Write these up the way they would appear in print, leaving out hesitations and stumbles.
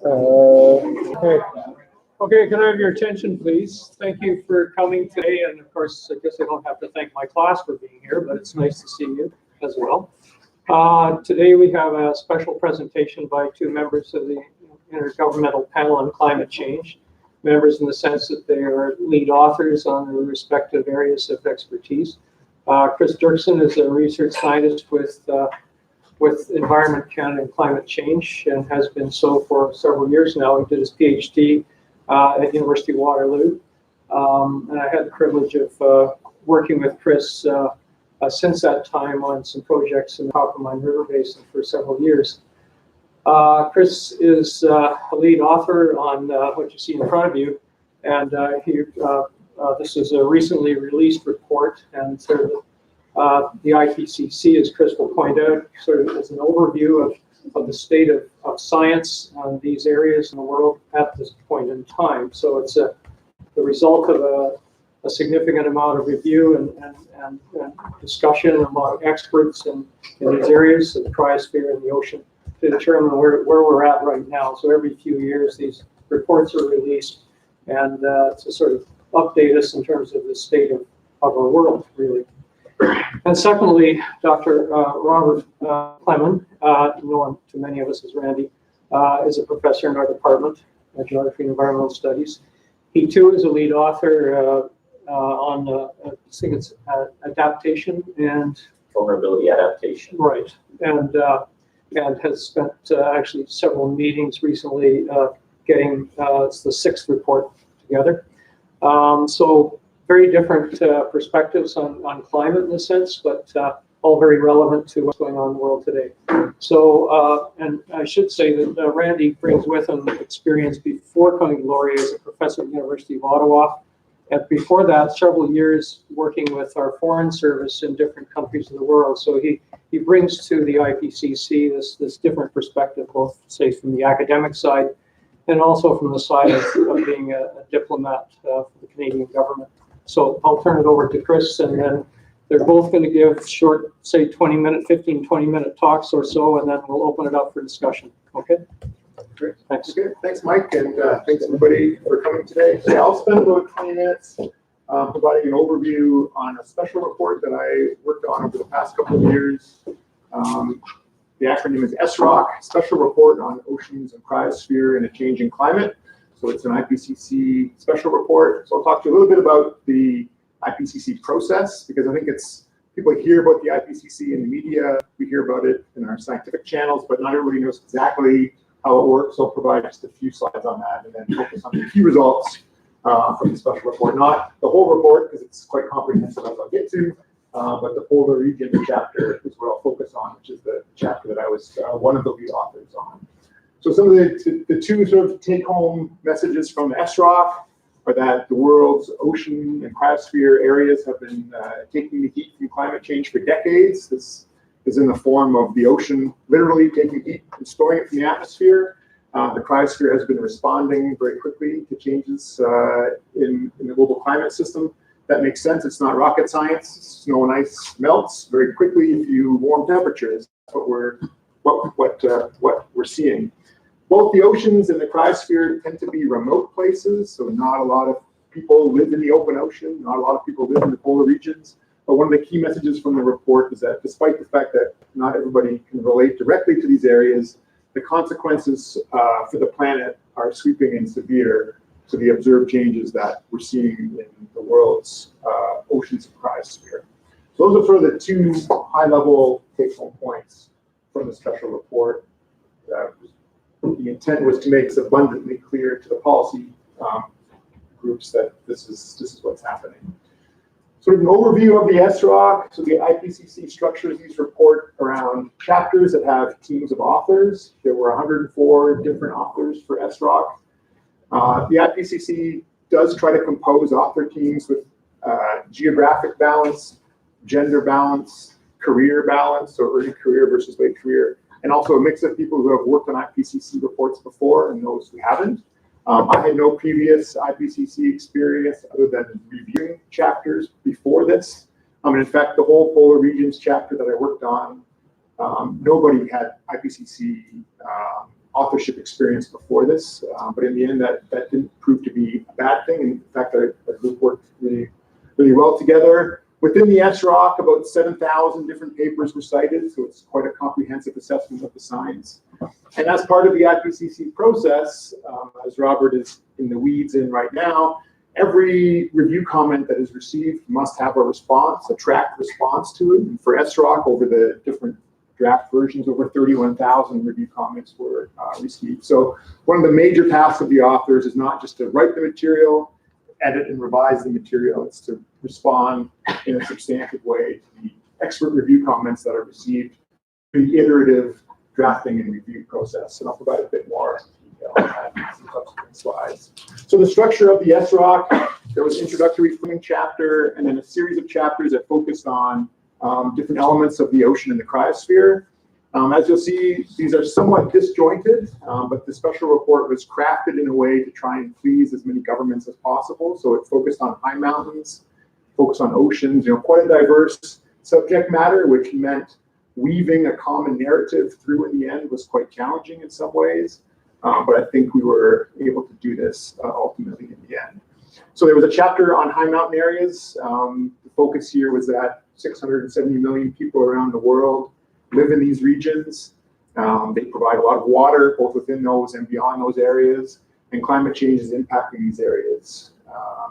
Okay. Okay, can I have your attention, please? Thank you for coming today, and of course, I guess I don't have to thank my class for being here, but it's nice to see you as well. Today we have a special presentation by two members of the Intergovernmental Panel on Climate Change. Members in the sense that they are lead authors on their respective areas of expertise. Chris Dirksen is a research scientist with Environment Canada and Climate Change, and has been so for several years now. He did his PhD at University of Waterloo, and I had the privilege of working with Chris since that time on some projects in the Coppermine River Basin for several years. Chris is a lead author on what you see in front of you, and this is a recently released report, and sort of the IPCC, as Chris will point out, sort of is an overview of the state of science on these areas in the world at this point in time. So it's the result of a significant amount of review and discussion among experts in these areas of the cryosphere and the ocean to determine where we're at right now. So every few years these reports are released, and to sort of update us in terms of the state of our world, really. And secondly, Dr. Robert Clement, known to many of us as Randy, is a professor in our department of Geography and Environmental Studies. He too is a lead author on, I think it's adaptation and vulnerability adaptation. Right, and has spent actually several meetings recently getting it's the 6th report together. So very different perspectives on climate in a sense, but all very relevant to what's going on in the world today. So, and I should say that Randy brings with him experience before coming to Laurier as a professor at the University of Ottawa. And before that, several years working with our foreign service in different countries of the world. So he brings to the IPCC this different perspective, both say from the academic side and also from the side of being a diplomat for the Canadian government. So I'll turn it over to Chris, and then they're both going to give short, say 15-20-minute talks or so, and then we'll open it up for discussion. Okay? Great. Thanks. Okay. Thanks, Mike, and thanks everybody for coming today. So I'll spend about 20 minutes providing an overview on a special report that I worked on over the past couple of years. The acronym is SROC, Special Report on Oceans and Cryosphere in a Changing Climate. So it's an IPCC special report. So I'll talk to you a little bit about the IPCC process, because I think people hear about the IPCC in the media, we hear about it in our scientific channels, but not everybody knows exactly how it works. So I'll provide just a few slides on that, and then focus on the key results from the special report. Not the whole report, because it's quite comprehensive, as I'll get to, but the polar region chapter is what I'll focus on, which is the chapter that I was one of the lead authors on. So some of the two sort of take-home messages from the SROC are that the world's ocean and cryosphere areas have been taking the heat from climate change for decades. This is in the form of the ocean literally taking heat and storing it from the atmosphere. The cryosphere has been responding very quickly to changes in the global climate system. That makes sense. It's not rocket science. Snow and ice melts very quickly if you warm temperatures. That's what we're seeing. Both the oceans and the cryosphere tend to be remote places, so not a lot of people live in the open ocean, not a lot of people live in the polar regions. But one of the key messages from the report is that despite the fact that not everybody can relate directly to these areas, the consequences for the planet are sweeping and severe to the observed changes that we're seeing in the world's oceans and cryosphere. So those are sort of the two high-level take-home points from the special report. The intent was to make this abundantly clear to the policy groups that this is what's happening. Sort of an overview of the SROC. So the IPCC structures these report around chapters that have teams of authors. There were 104 different authors for SROC. The IPCC does try to compose author teams with geographic balance, gender balance, career balance, so early career versus late career, and also a mix of people who have worked on IPCC reports before and those who haven't. I had no previous IPCC experience other than reviewing chapters before this. In fact, the whole polar regions chapter that I worked on, nobody had IPCC authorship experience before this, but in the end, that didn't prove to be a bad thing. In fact, our group worked really well together. Within the SROC, about 7,000 different papers were cited, so it's quite a comprehensive assessment of the science. And as part of the IPCC process, as Robert is in the weeds in right now, every review comment that is received must have a response, a tracked response to it. And for SROC, over the different draft versions, over 31,000 review comments were received. So one of the major tasks of the authors is not just to write the material, edit and revise the material, it's to respond in a substantive way to the expert review comments that are received through the iterative drafting and review process. And I'll provide a bit more detail on that in some subsequent slides. So the structure of the SROC, there was an introductory framing chapter and then a series of chapters that focused on different elements of the ocean and the cryosphere. As you'll see, these are somewhat disjointed, but the special report was crafted in a way to try and please as many governments as possible. So it focused on high mountains, focused on oceans, quite a diverse subject matter, which meant weaving a common narrative through in the end was quite challenging in some ways. But I think we were able to do this ultimately in the end. So there was a chapter on high mountain areas. The focus here was that 670 million people around the world live in these regions. They provide a lot of water, both within those and beyond those areas. And climate change is impacting these areas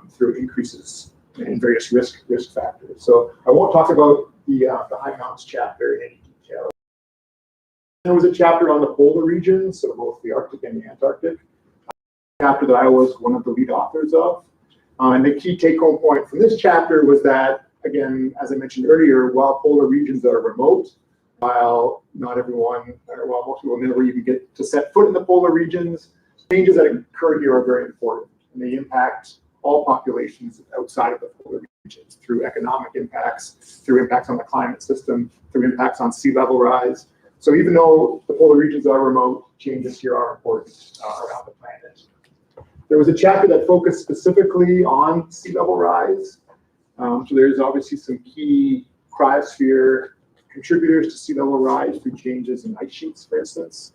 through increases in various risk factors. So I won't talk about the high mountains chapter in any detail. There was a chapter on the polar regions, so both the Arctic and the Antarctic. Chapter that I was one of the lead authors of. And the key take-home point from this chapter was that, again, as I mentioned earlier, while polar regions are remote, while not everyone, or while most people never even get to set foot in the polar regions, changes that occur here are very important, and they impact all populations outside of the polar regions through economic impacts, through impacts on the climate system, through impacts on sea level rise. So even though the polar regions are remote, changes here are important around the planet. There was a chapter that focused specifically on sea level rise. So there's obviously some key cryosphere contributors to sea level rise through changes in ice sheets, for instance.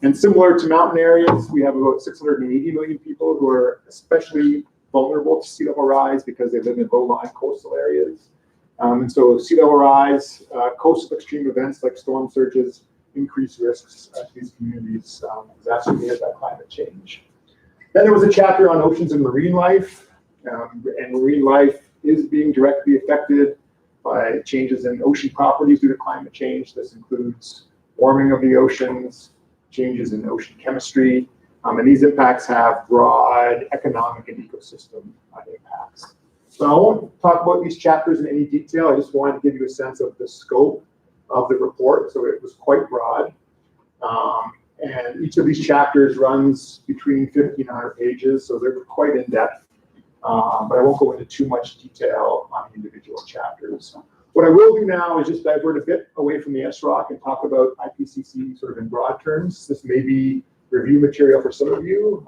And similar to mountain areas, we have about 680 million people who are especially vulnerable to sea level rise because they live in low-lying coastal areas. And so sea level rise, coastal extreme events like storm surges increase risks to these communities exacerbated by climate change. Then there was a chapter on oceans and marine life. And marine life is being directly affected by changes in ocean properties due to climate change. This includes warming of the oceans, changes in ocean chemistry, and these impacts have broad economic and ecosystem impacts. So I won't talk about these chapters in any detail. I just wanted to give you a sense of the scope of the report. So it was quite broad. And each of these chapters runs between 50 and 100 pages, so they're quite in-depth. But I won't go into too much detail on individual chapters. What I will do now is just divert a bit away from the SROC and talk about IPCC sort of in broad terms. This may be review material for some of you,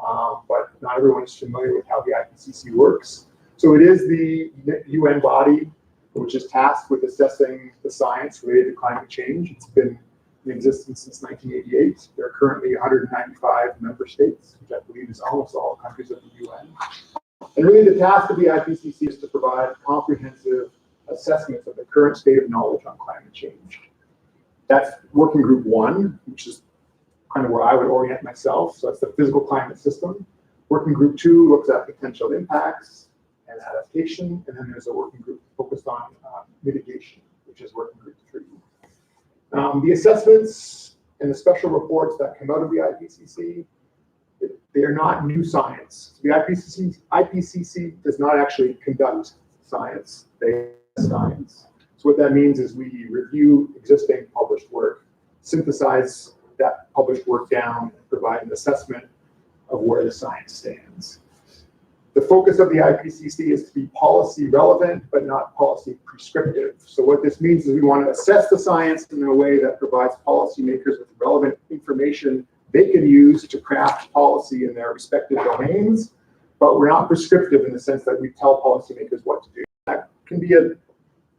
but not everyone is familiar with how the IPCC works. So it is the UN body which is tasked with assessing the science related to climate change. It's been in existence since 1988. There are currently 195 member states, which I believe is almost all countries of the UN. And really the task of the IPCC is to provide comprehensive assessments of the current state of knowledge on climate change. That's working group 1, which is kind of where I would orient myself. So that's the physical climate system. Working group 2 looks at potential impacts and adaptation. And then there's a working group focused on mitigation, which is working group 3. The assessments and the special reports that come out of the IPCC, they are not new science. The IPCC does not actually conduct science, they science. So what that means is we review existing published work, synthesize that published work down, and provide an assessment of where the science stands. The focus of the IPCC is to be policy relevant, but not policy prescriptive. So what this means is we want to assess the science in a way that provides policymakers with relevant information they can use to craft policy in their respective domains, but we're not prescriptive in the sense that we tell policymakers what to do. That can be a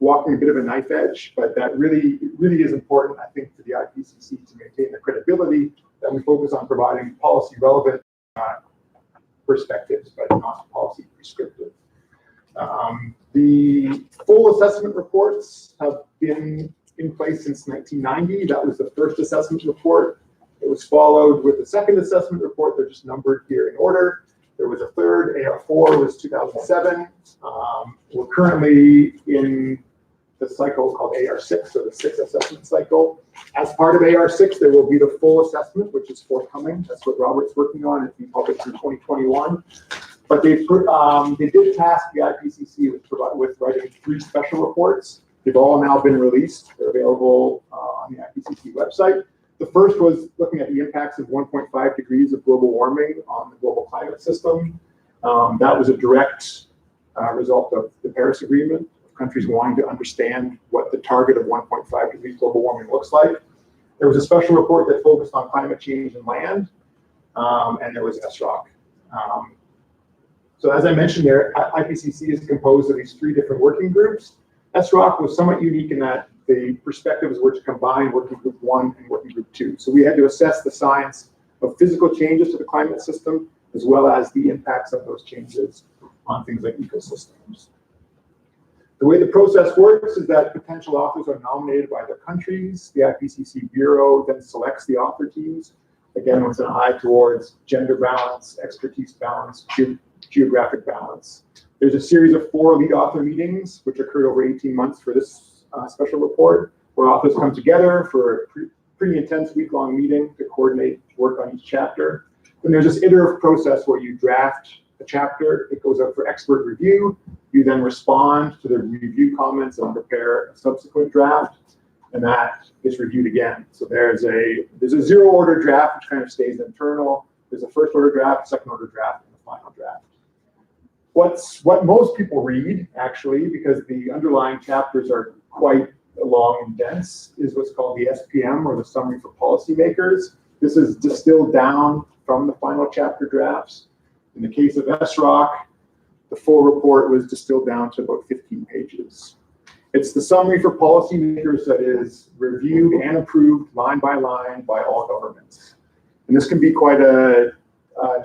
walking a bit of a knife edge, but that really is important, I think, for the IPCC to maintain the credibility that we focus on providing policy relevant perspectives, but not policy prescriptive. The full assessment reports have been in place since 1990. That was the first assessment report. It was followed with the second assessment report. They're just numbered here in order. There was a third, AR4 was 2007. We're currently in the cycle called AR6, or the sixth assessment cycle. As part of AR6, there will be the full assessment, which is forthcoming. That's what Robert's working on. It's being published in 2021. But they did task the IPCC with writing 3 special reports. They've all now been released. They're available on the IPCC website. The first was looking at the impacts of 1.5 degrees of global warming on the global climate system. That was a direct result of the Paris Agreement, of countries wanting to understand what the target of 1.5 degrees global warming looks like. There was a special report that focused on climate change and land, and there was SROC. So as I mentioned there, IPCC is composed of these 3 different working groups. SROC was somewhat unique in that the perspectives were to combine working group 1 and working group 2. So we had to assess the science of physical changes to the climate system, as well as the impacts of those changes on things like ecosystems. The way the process works is that potential authors are nominated by their countries. The IPCC Bureau then selects the author teams, again with an eye towards gender balance, expertise balance, geographic balance. There's a series of 4 lead author meetings, which occurred over 18 months for this special report, where authors come together for a pretty intense week-long meeting to coordinate work on each chapter. Then there's this iterative process where you draft a chapter, it goes out for expert review, you then respond to the review comments and prepare a subsequent draft, and that gets reviewed again. So there's a 0-order draft, which kind of stays internal. There's a first-order draft, second-order draft, and a final draft. What most people read, actually, because the underlying chapters are quite long and dense, is what's called the SPM, or the Summary for Policymakers. This is distilled down from the final chapter drafts. In the case of SROC, the full report was distilled down to about 15 pages. It's the Summary for Policymakers that is reviewed and approved line by line by all governments. And this can be quite a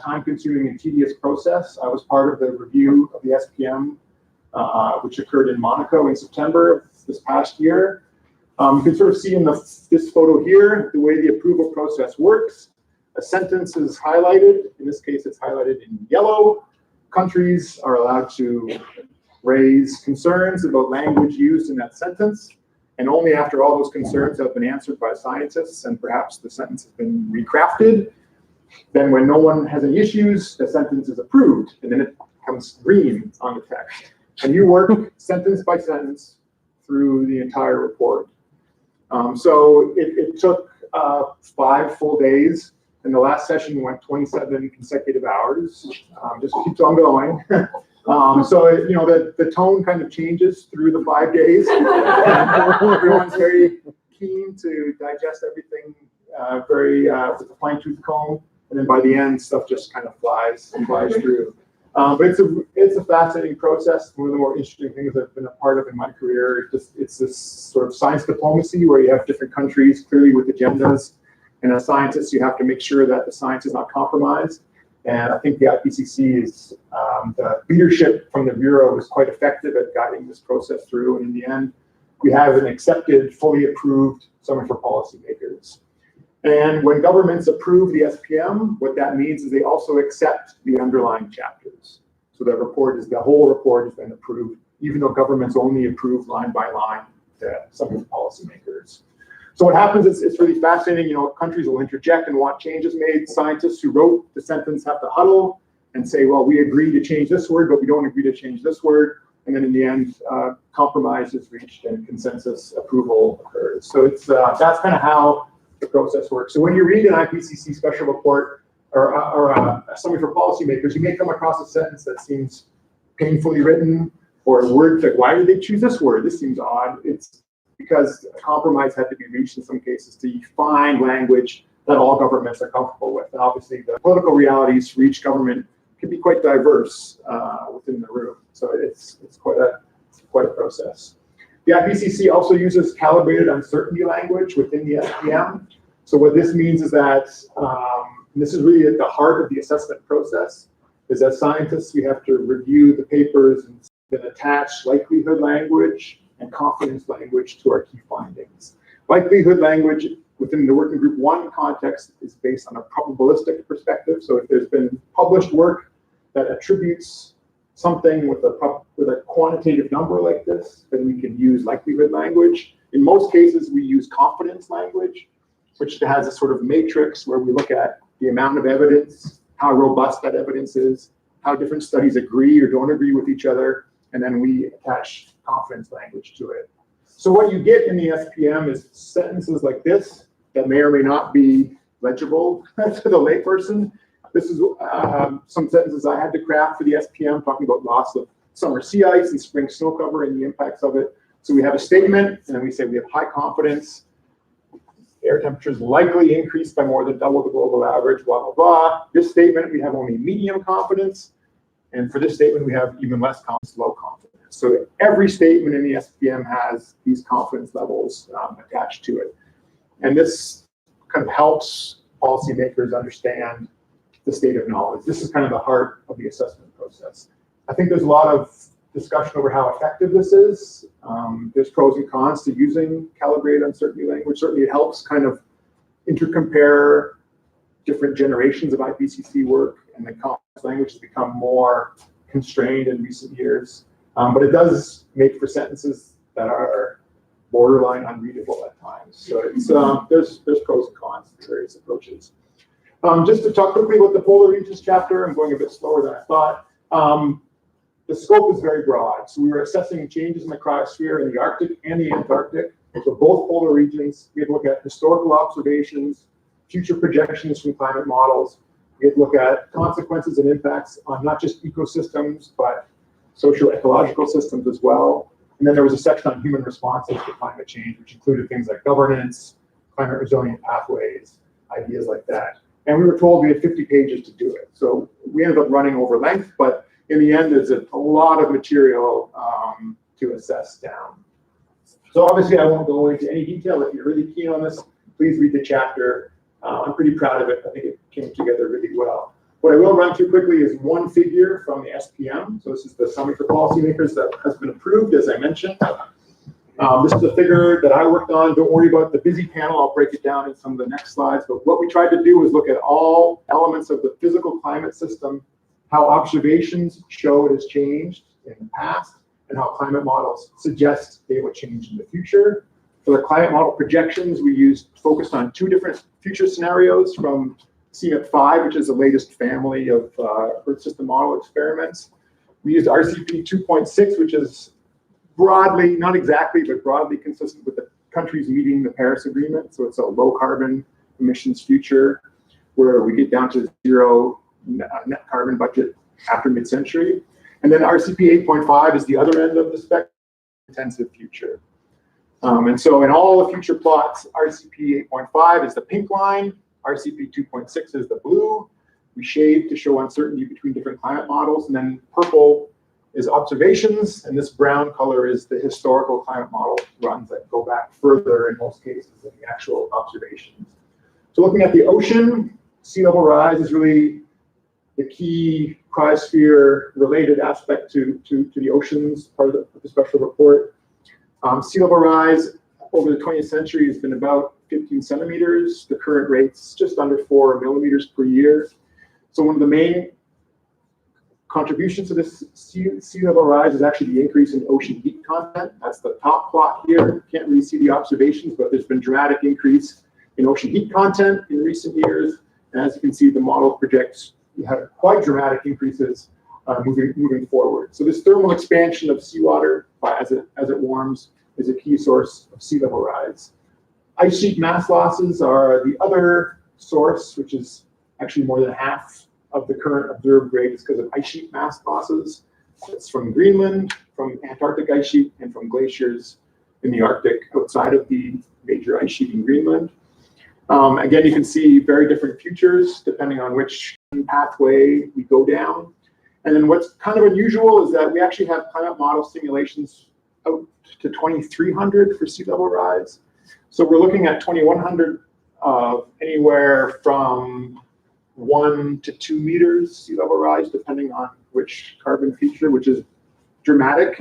time-consuming and tedious process. I was part of the review of the SPM, which occurred in Monaco in September of this past year. You can sort of see in this photo here the way the approval process works. A sentence is highlighted. In this case, it's highlighted in yellow. Countries are allowed to raise concerns about language used in that sentence. And only after all those concerns have been answered by scientists and perhaps the sentence has been recrafted, then when no one has any issues, the sentence is approved, and then it becomes green on the text. And you work sentence by sentence through the entire report. So it took 5 full days, and the last session went 27 consecutive hours. Just keeps on going. So the tone kind of changes through the 5 days. Everyone's very keen to digest everything with a fine-tooth comb. And then by the end, stuff just kind of flies through. But it's a fascinating process. One of the more interesting things I've been a part of in my career. It's this sort of science diplomacy where you have different countries clearly with agendas, and as scientists, you have to make sure that the science is not compromised. And I think the IPCC is the leadership from the Bureau is quite effective at guiding this process through. And in the end, we have an accepted, fully approved Summary for Policymakers. And when governments approve the SPM, what that means is they also accept the underlying chapters. So the whole report has been approved, even though governments only approve line by line the Summary for Policymakers. So what happens is it's really fascinating. Countries will interject and want changes made. Scientists who wrote the sentence have to huddle and say, well, we agree to change this word, but we don't agree to change this word. And then in the end, compromise is reached and consensus approval occurs. So that's kind of how the process works. So when you read an IPCC special report or a Summary for Policymakers, you may come across a sentence that seems painfully written, or a word like, why did they choose this word? This seems odd. It's because a compromise had to be reached in some cases to find language that all governments are comfortable with. And obviously the political realities for each government can be quite diverse within the room. So it's quite a process. The IPCC also uses calibrated uncertainty language within the SPM. So what this means is that, and this is really at the heart of the assessment process, is as scientists, we have to review the papers and then attach likelihood language and confidence language to our key findings. Likelihood language within the working group 1 context is based on a probabilistic perspective. So if there's been published work that attributes something with a quantitative number like this, then we can use likelihood language. In most cases, we use confidence language, which has a sort of matrix where we look at the amount of evidence, how robust that evidence is, how different studies agree or don't agree with each other, and then we attach confidence language to it. So what you get in the SPM is sentences like this that may or may not be legible to the layperson. This is some sentences I had to craft for the SPM, talking about loss of summer sea ice and spring snow cover and the impacts of it. So we have a statement, and then we say we have high confidence. Air temperatures likely increase by more than double the global average, blah, blah, blah. This statement, we have only medium confidence. And for this statement, we have even less confidence, low confidence. So every statement in the SPM has these confidence levels attached to it. And this kind of helps policymakers understand the state of knowledge. This is kind of the heart of the assessment process. I think there's a lot of discussion over how effective this is. There's pros and cons to using calibrated uncertainty language. Certainly it helps kind of intercompare different generations of IPCC work, and the confidence language has become more constrained in recent years. But it does make for sentences that are borderline unreadable at times. So it's, there's pros and cons to various approaches. Just to talk quickly about the polar regions chapter, I'm going a bit slower than I thought. The scope is very broad. So we were assessing changes in the cryosphere in the Arctic and the Antarctic. So both polar regions. We had to look at historical observations, future projections from climate models. We had to look at consequences and impacts on not just ecosystems, but socio-ecological systems as well. And then there was a section on human responses to climate change, which included things like governance, climate resilient pathways, ideas like that. And we were told we had 50 pages to do it. So we ended up running over length, but in the end, there's a lot of material to assess down. So obviously I won't go into any detail. If you're really keen on this, please read the chapter. I'm pretty proud of it. I think it came together really well. What I will run through quickly is one figure from the SPM. So this is the Summary for Policymakers that has been approved, as I mentioned. This is a figure that I worked on. Don't worry about the busy panel. I'll break it down in some of the next slides. But what we tried to do was look at all elements of the physical climate system, how observations show it has changed in the past, and how climate models suggest they will change in the future. For the climate model projections, we focused on 2 different future scenarios from CMIP-5, which is the latest family of Earth system model experiments. We used RCP 2.6, which is broadly, not exactly, but broadly consistent with the countries meeting the Paris Agreement. So it's a low carbon emissions future where we get down to 0 net carbon budget after mid-century. And then RCP 8.5 is the other end of the spectrum, intensive future. And so in all the future plots, RCP 8.5 is the pink line, RCP 2.6 is the blue. We shade to show uncertainty between different climate models, and then purple is observations, and this brown color is the historical climate model runs that go back further in most cases than the actual observations. So looking at the ocean, sea level rise is really the key cryosphere related aspect to the oceans, part of the special report. Sea level rise over the 20th century has been about 15 centimeters. The current rate's just under 4 millimeters per year. So one of the main contributions to this sea level rise is actually the increase in ocean heat content. That's the top plot here. Can't really see the observations, but there's been dramatic increase in ocean heat content in recent years. And as you can see, the model projects we have quite dramatic increases moving forward. So this thermal expansion of seawater as it warms is a key source of sea level rise. Ice sheet mass losses are the other source, which is actually more than half of the current observed rate is because of ice sheet mass losses. It's from Greenland, from Antarctic ice sheet, and from glaciers in the Arctic outside of the major ice sheet in Greenland. Again, you can see very different futures depending on which pathway we go down. And then what's kind of unusual is that we actually have climate model simulations out to 2,300 for sea level rise. So we're looking at 2,100 of anywhere from 1 to 2 meters sea level rise, depending on which carbon feature, which is dramatic.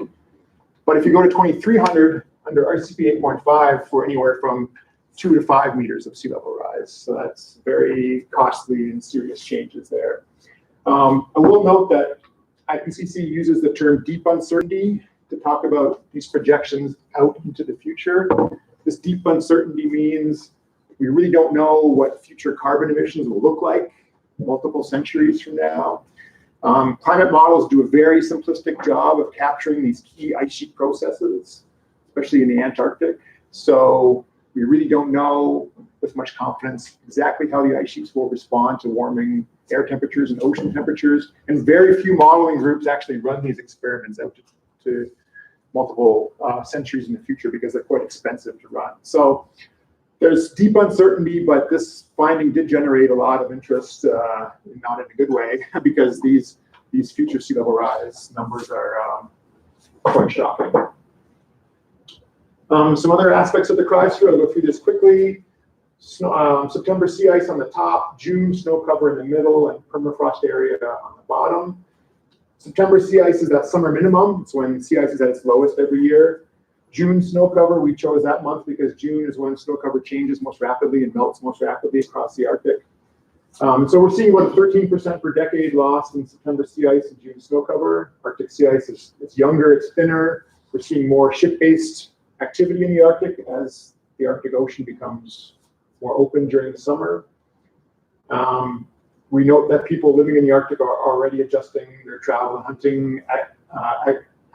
But if you go to 2,300 under RCP 8.5 for anywhere from 2 to 5 meters of sea level rise. So that's very costly and serious changes there. I will note that IPCC uses the term deep uncertainty to talk about these projections out into the future. This deep uncertainty means we really don't know what future carbon emissions will look like multiple centuries from now. Climate models do a very simplistic job of capturing these key ice sheet processes, especially in the Antarctic. So we really don't know with much confidence exactly how the ice sheets will respond to warming air temperatures and ocean temperatures. And very few modeling groups actually run these experiments out to multiple centuries in the future because they're quite expensive to run. So there's deep uncertainty, but this finding did generate a lot of interest, not in a good way, because these future sea level rise numbers are quite shocking. Some other aspects of the cryosphere, I'll go through this quickly. September sea ice on the top, June snow cover in the middle, and permafrost area on the bottom. September sea ice is that summer minimum. It's when sea ice is at its lowest every year. June snow cover, we chose that month because June is when snow cover changes most rapidly and melts most rapidly across the Arctic. So we're seeing about 13% per decade lost in September sea ice and June snow cover. Arctic sea ice it's younger, it's thinner. We're seeing more ship-based activity in the Arctic as the Arctic Ocean becomes more open during the summer. We note that people living in the Arctic are already adjusting their travel and hunting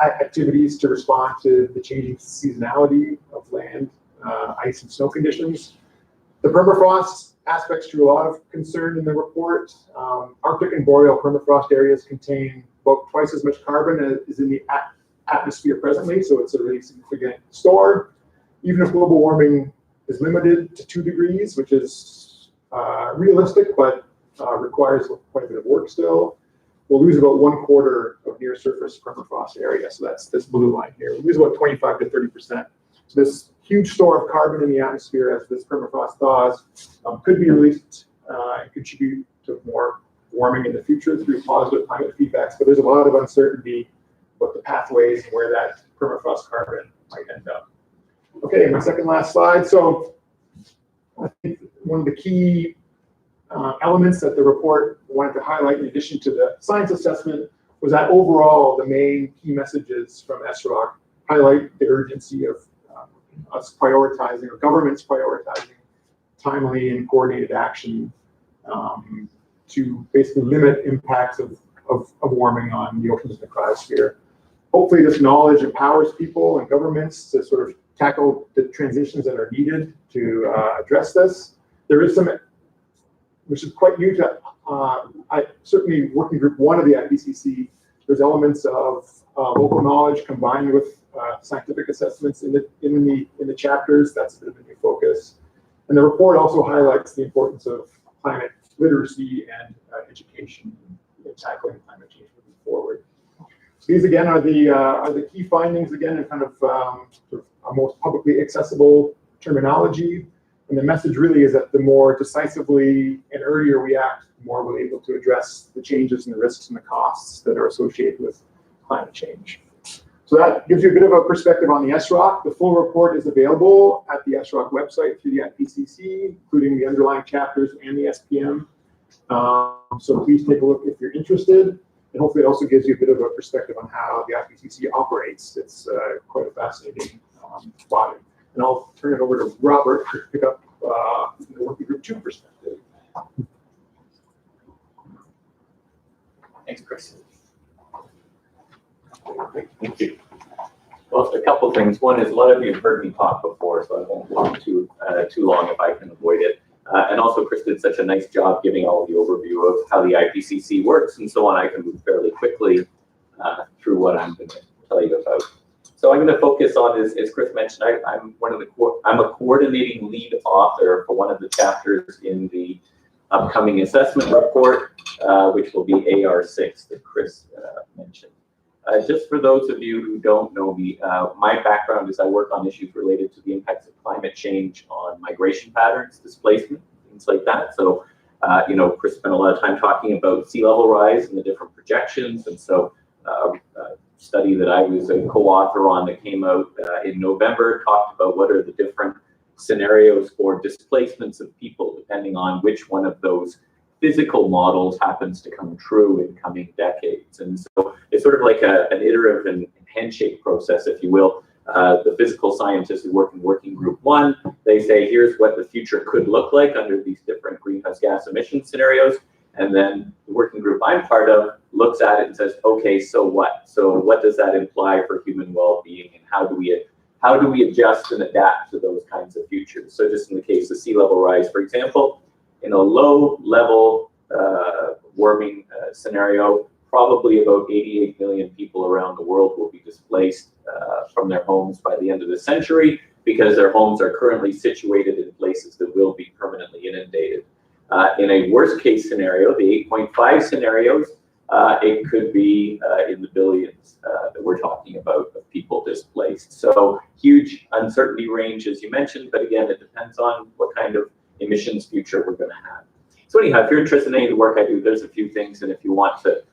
activities to respond to the changing seasonality of land, ice and snow conditions. The permafrost aspects drew a lot of concern in the report. Arctic and boreal permafrost areas contain about twice as much carbon as is in the atmosphere presently, so it's a really significant store. Even if global warming is limited to 2 degrees, which is realistic, but requires quite a bit of work still, we'll lose about 1/4 of near surface permafrost area. So that's this blue line here. We lose about 25 to 30%. So this huge store of carbon in the atmosphere as this permafrost thaws could be released and contribute to more warming in the future through positive climate feedbacks. But there's a lot of uncertainty about the pathways and where that permafrost carbon might end up. Okay, my second last slide. So I think one of the key elements that the report wanted to highlight in addition to the science assessment was that overall the main key messages from SROC highlight the urgency of us prioritizing, or governments prioritizing, timely and coordinated action to basically limit impacts of warming on the oceans and the cryosphere. Hopefully this knowledge empowers people and governments to sort of tackle the transitions that are needed to address this. There is some, which is quite new to certainly working group 1 of the IPCC, there's elements of local knowledge combined with scientific assessments in the chapters. That's a bit of a new focus. And the report also highlights the importance of climate literacy and education in tackling climate change moving forward. So these again are the key findings again in kind of sort of a most publicly accessible terminology. And the message really is that the more decisively and earlier we act, the more we're able to address the changes and the risks and the costs that are associated with climate change. So that gives you a bit of a perspective on the SROC. The full report is available at the SROC website through the IPCC, including the underlying chapters and the SPM. So please take a look if you're interested. And hopefully it also gives you a bit of a perspective on how the IPCC operates. It's quite a fascinating body. And I'll turn it over to Robert to pick up the working group 2 perspective. Thanks, Chris. Thank you. Well, a couple things. One is a lot of you have heard me talk before, so I won't talk too long if I can avoid it. And also, Chris did such a nice job giving all the overview of how the IPCC works and so on. I can move fairly quickly through what I'm going to tell you about. So I'm going to focus on, as Chris mentioned, I'm a coordinating lead author for one of the chapters in the upcoming assessment report, which will be AR6 that Chris mentioned. Just for those of you who don't know me, my background is I work on issues related to the impacts of climate change on migration patterns, displacement, things like that. So, Chris spent a lot of time talking about sea level rise and the different projections. And so a study that I was a co-author on that came out in November talked about what are the different scenarios for displacements of people, depending on which one of those physical models happens to come true in coming decades. And so it's sort of like an iterative and handshake process, if you will. The physical scientists who work in working group 1, they say, here's what the future could look like under these different greenhouse gas emission scenarios. And then the working group I'm part of looks at it and says, okay, so what? So what does that imply for human well-being, and how do we adjust and adapt to those kinds of futures? So just in the case of sea level rise, for example, in a low level warming scenario, probably about 88 million people around the world will be displaced from their homes by the end of the century, because their homes are currently situated in places that will be permanently inundated. In a worst case scenario, the 8.5 scenarios, it could be in the billions that we're talking about of people displaced. So huge uncertainty range, as you mentioned, but again, it depends on what kind of emissions future we're going to have. So anyhow, if you're interested in any of the work I do, there's a few things, and if you want a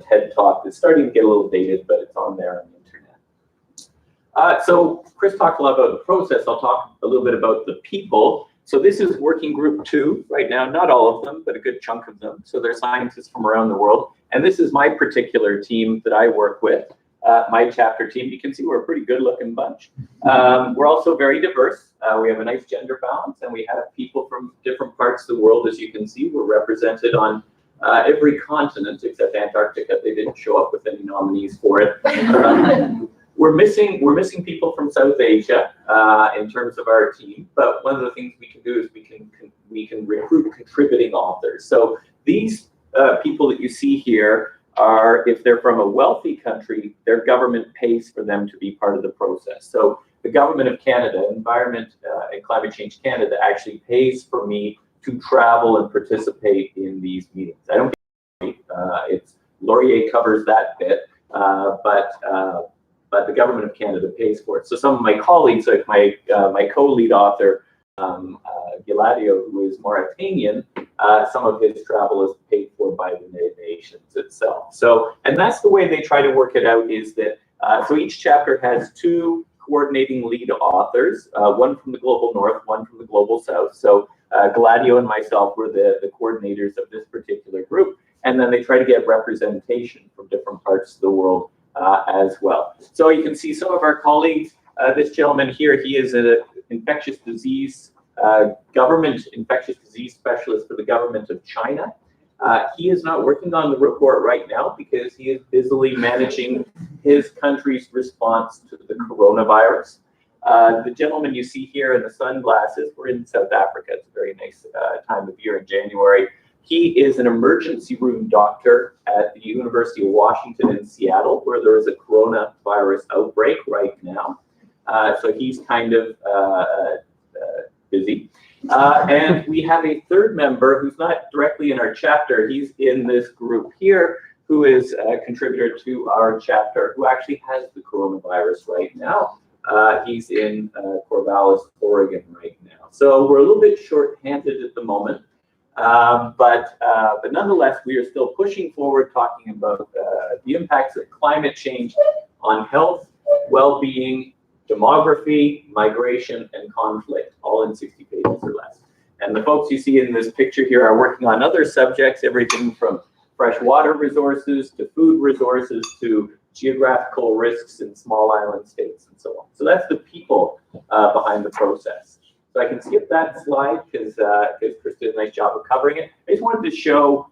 TED Talk, it's starting to get a little dated, but it's on there on the internet. So Chris talked a lot about the process. I'll talk a little bit about the people. So this is working group 2 right now, not all of them, but a good chunk of them. So they're scientists from around the world. And this is my particular team that I work with, my chapter team. You can see we're a pretty good looking bunch. We're also very diverse. We have a nice gender balance, and we have people from different parts of the world. As you can see, we're represented on every continent except Antarctica. They didn't show up with any nominees for it. We're missing people from South Asia in terms of our team, but one of the things we can do is we can recruit contributing authors. So these people that you see here are, if they're from a wealthy country, their government pays for them to be part of the process. So the government of Canada, Environment and Climate Change Canada, actually pays for me to travel and participate in these meetings. I don't get it's Laurier covers that bit, but the government of Canada pays for it. So some of my colleagues, like my co-lead author, Giladio, who is Mauritanian, some of his travel is paid for by the United Nations itself. So, and that's the way they try to work it out, is that, so each chapter has 2 coordinating lead authors, one from the global north, one from the global south. So Giladio and myself were the coordinators of this particular group, and then they try to get representation from different parts of the world as well. So you can see some of our colleagues. This gentleman here, he is an infectious disease infectious disease specialist for the government of China. He is not working on the report right now because he is busily managing his country's response to the coronavirus. The gentleman you see here in the sunglasses, we're in South Africa. It's a very nice time of year in January. He is an emergency room doctor at the University of Washington in Seattle, where there is a coronavirus outbreak right now. So he's kind of busy. And we have a third member who's not directly in our chapter. He's in this group here, who is a contributor to our chapter, who actually has the coronavirus right now. He's in Corvallis, Oregon right now. So we're a little bit short-handed at the moment. But nonetheless, we are still pushing forward, talking about the impacts of climate change on health, well-being, demography, migration, and conflict, all in 60 pages or less. And the folks you see in this picture here are working on other subjects, everything from fresh water resources to food resources to geographical risks in small island states and so on. So that's the people behind the process. So I can skip that slide because Chris did a nice job of covering it. I just wanted to show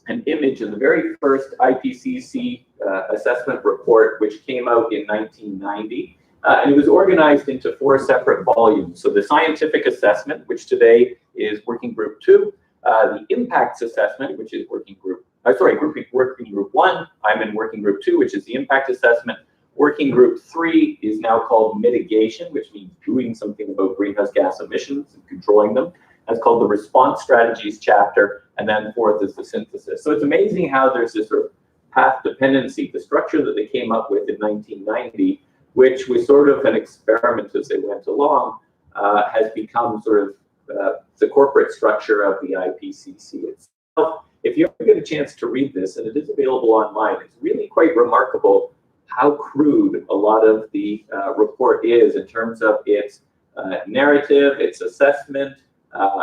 an image of the very first IPCC assessment report, which came out in 1990. And it was organized into 4 separate volumes. So the scientific assessment, which today is working group 2, the impacts assessment, which is working group 1. I'm in working group 2, which is the impact assessment. Working group 3 is now called mitigation, which means doing something about greenhouse gas emissions and controlling them. That's called the response strategies chapter. And then 4th is the synthesis. So it's amazing how there's this sort of path dependency, the structure that they came up with in 1990, which was sort of an experiment as they went along, has become sort of the corporate structure of the IPCC itself. If you ever get a chance to read this, and it is available online, it's really quite remarkable how crude a lot of the report is in terms of its narrative, its assessment,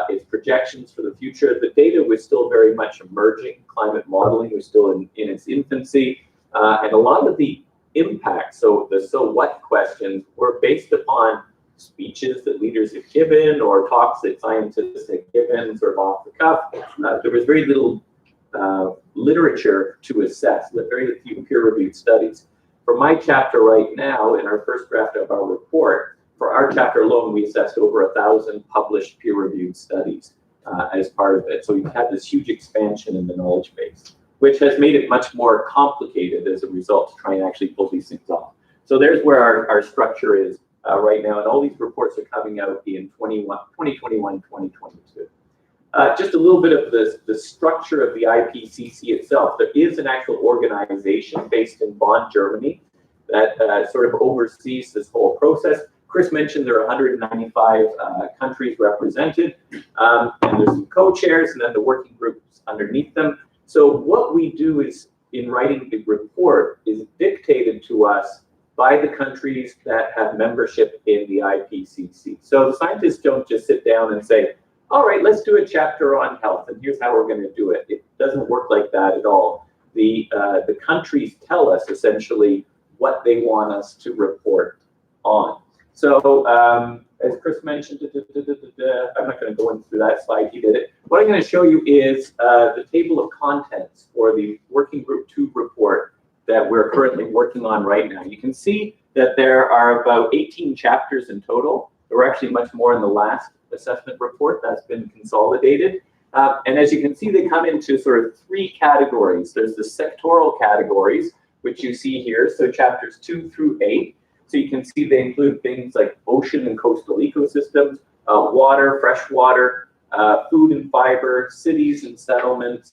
its projections for the future. The data was still very much emerging. Climate modeling was still in its infancy. And a lot of the impacts, so the so what questions, were based upon speeches that leaders have given or talks that scientists have given sort of off the cuff. There was very little literature to assess, very few peer-reviewed studies. For my chapter right now, in our first draft of our report, for our chapter alone, we assessed over 1,000 published peer-reviewed studies as part of it. So we've had this huge expansion in the knowledge base, which has made it much more complicated as a result to try and actually pull these things off. So there's where our structure is right now, and all these reports are coming out in 2021, 2022. Just a little bit of the structure of the IPCC itself. There is an actual organization based in Bonn, Germany, that sort of oversees this whole process. Chris mentioned there are 195 countries represented, and there's some co-chairs and then the working groups underneath them. So what we do is, in writing the report, is dictated to us by the countries that have membership in the IPCC. So the scientists don't just sit down and say, all right, let's do a chapter on health, and here's how we're going to do it. It doesn't work like that at all. The countries tell us essentially what they want us to report on. So as Chris mentioned, I'm not going to go into that slide, he did it. What I'm going to show you is the table of contents for the Working Group 2 report that we're currently working on right now. You can see that there are about 18 chapters in total. There were actually much more in the last assessment report that's been consolidated. And as you can see, they come into sort of 3 categories. There's the sectoral categories, which you see here, so chapters 2 through 8. So you can see they include things like ocean and coastal ecosystems, water, fresh water, food and fiber, cities and settlements,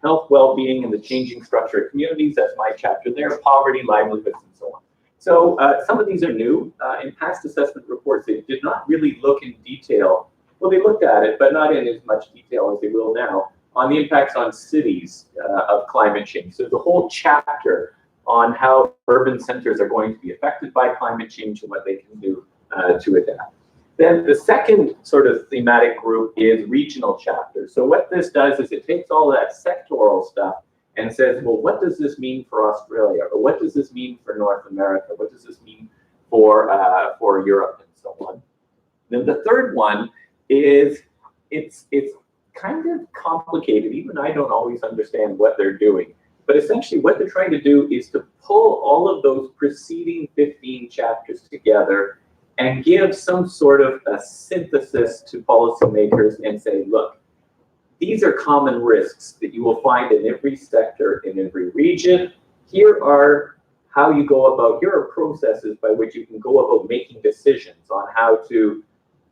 health, well-being, and the changing structure of communities. That's my chapter there, poverty, livelihoods, and so on. So some of these are new. In past assessment reports, they did not really look in detail. Well, they looked at it, but not in as much detail as they will now, on the impacts on cities of climate change. So there's a whole chapter on how urban centers are going to be affected by climate change and what they can do to adapt. Then the second sort of thematic group is regional chapters. So what this does is it takes all that sectoral stuff and says, well, what does this mean for Australia? Or what does this mean for North America? What does this mean for Europe and so on? Then the third one is it's kind of complicated. Even I don't always understand what they're doing. But essentially what they're trying to do is to pull all of those preceding 15 chapters together and give some sort of a synthesis to policymakers and say, look, these are common risks that you will find in every sector, in every region. Here are how you go about, here are processes by which you can go about making decisions on how to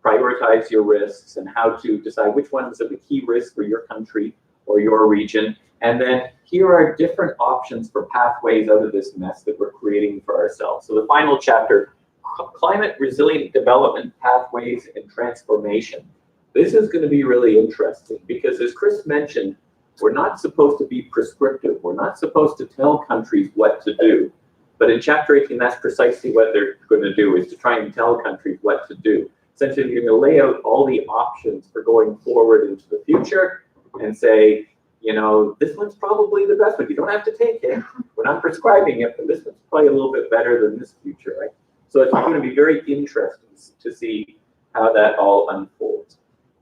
prioritize your risks and how to decide which ones are the key risks for your country or your region. And then here are different options for pathways out of this mess that we're creating for ourselves. So the final chapter, Climate Resilient Development Pathways and Transformation. This is going to be really interesting because, as Chris mentioned, we're not supposed to be prescriptive. We're not supposed to tell countries what to do. But in Chapter 18, that's precisely what they're going to do, is to try and tell countries what to do. Essentially, you're going to lay out all the options for going forward into the future and say, you know, this one's probably the best one. You don't have to take it. We're not prescribing it, but this one's probably a little bit better than this future, right? So it's going to be very interesting to see how that all unfolds.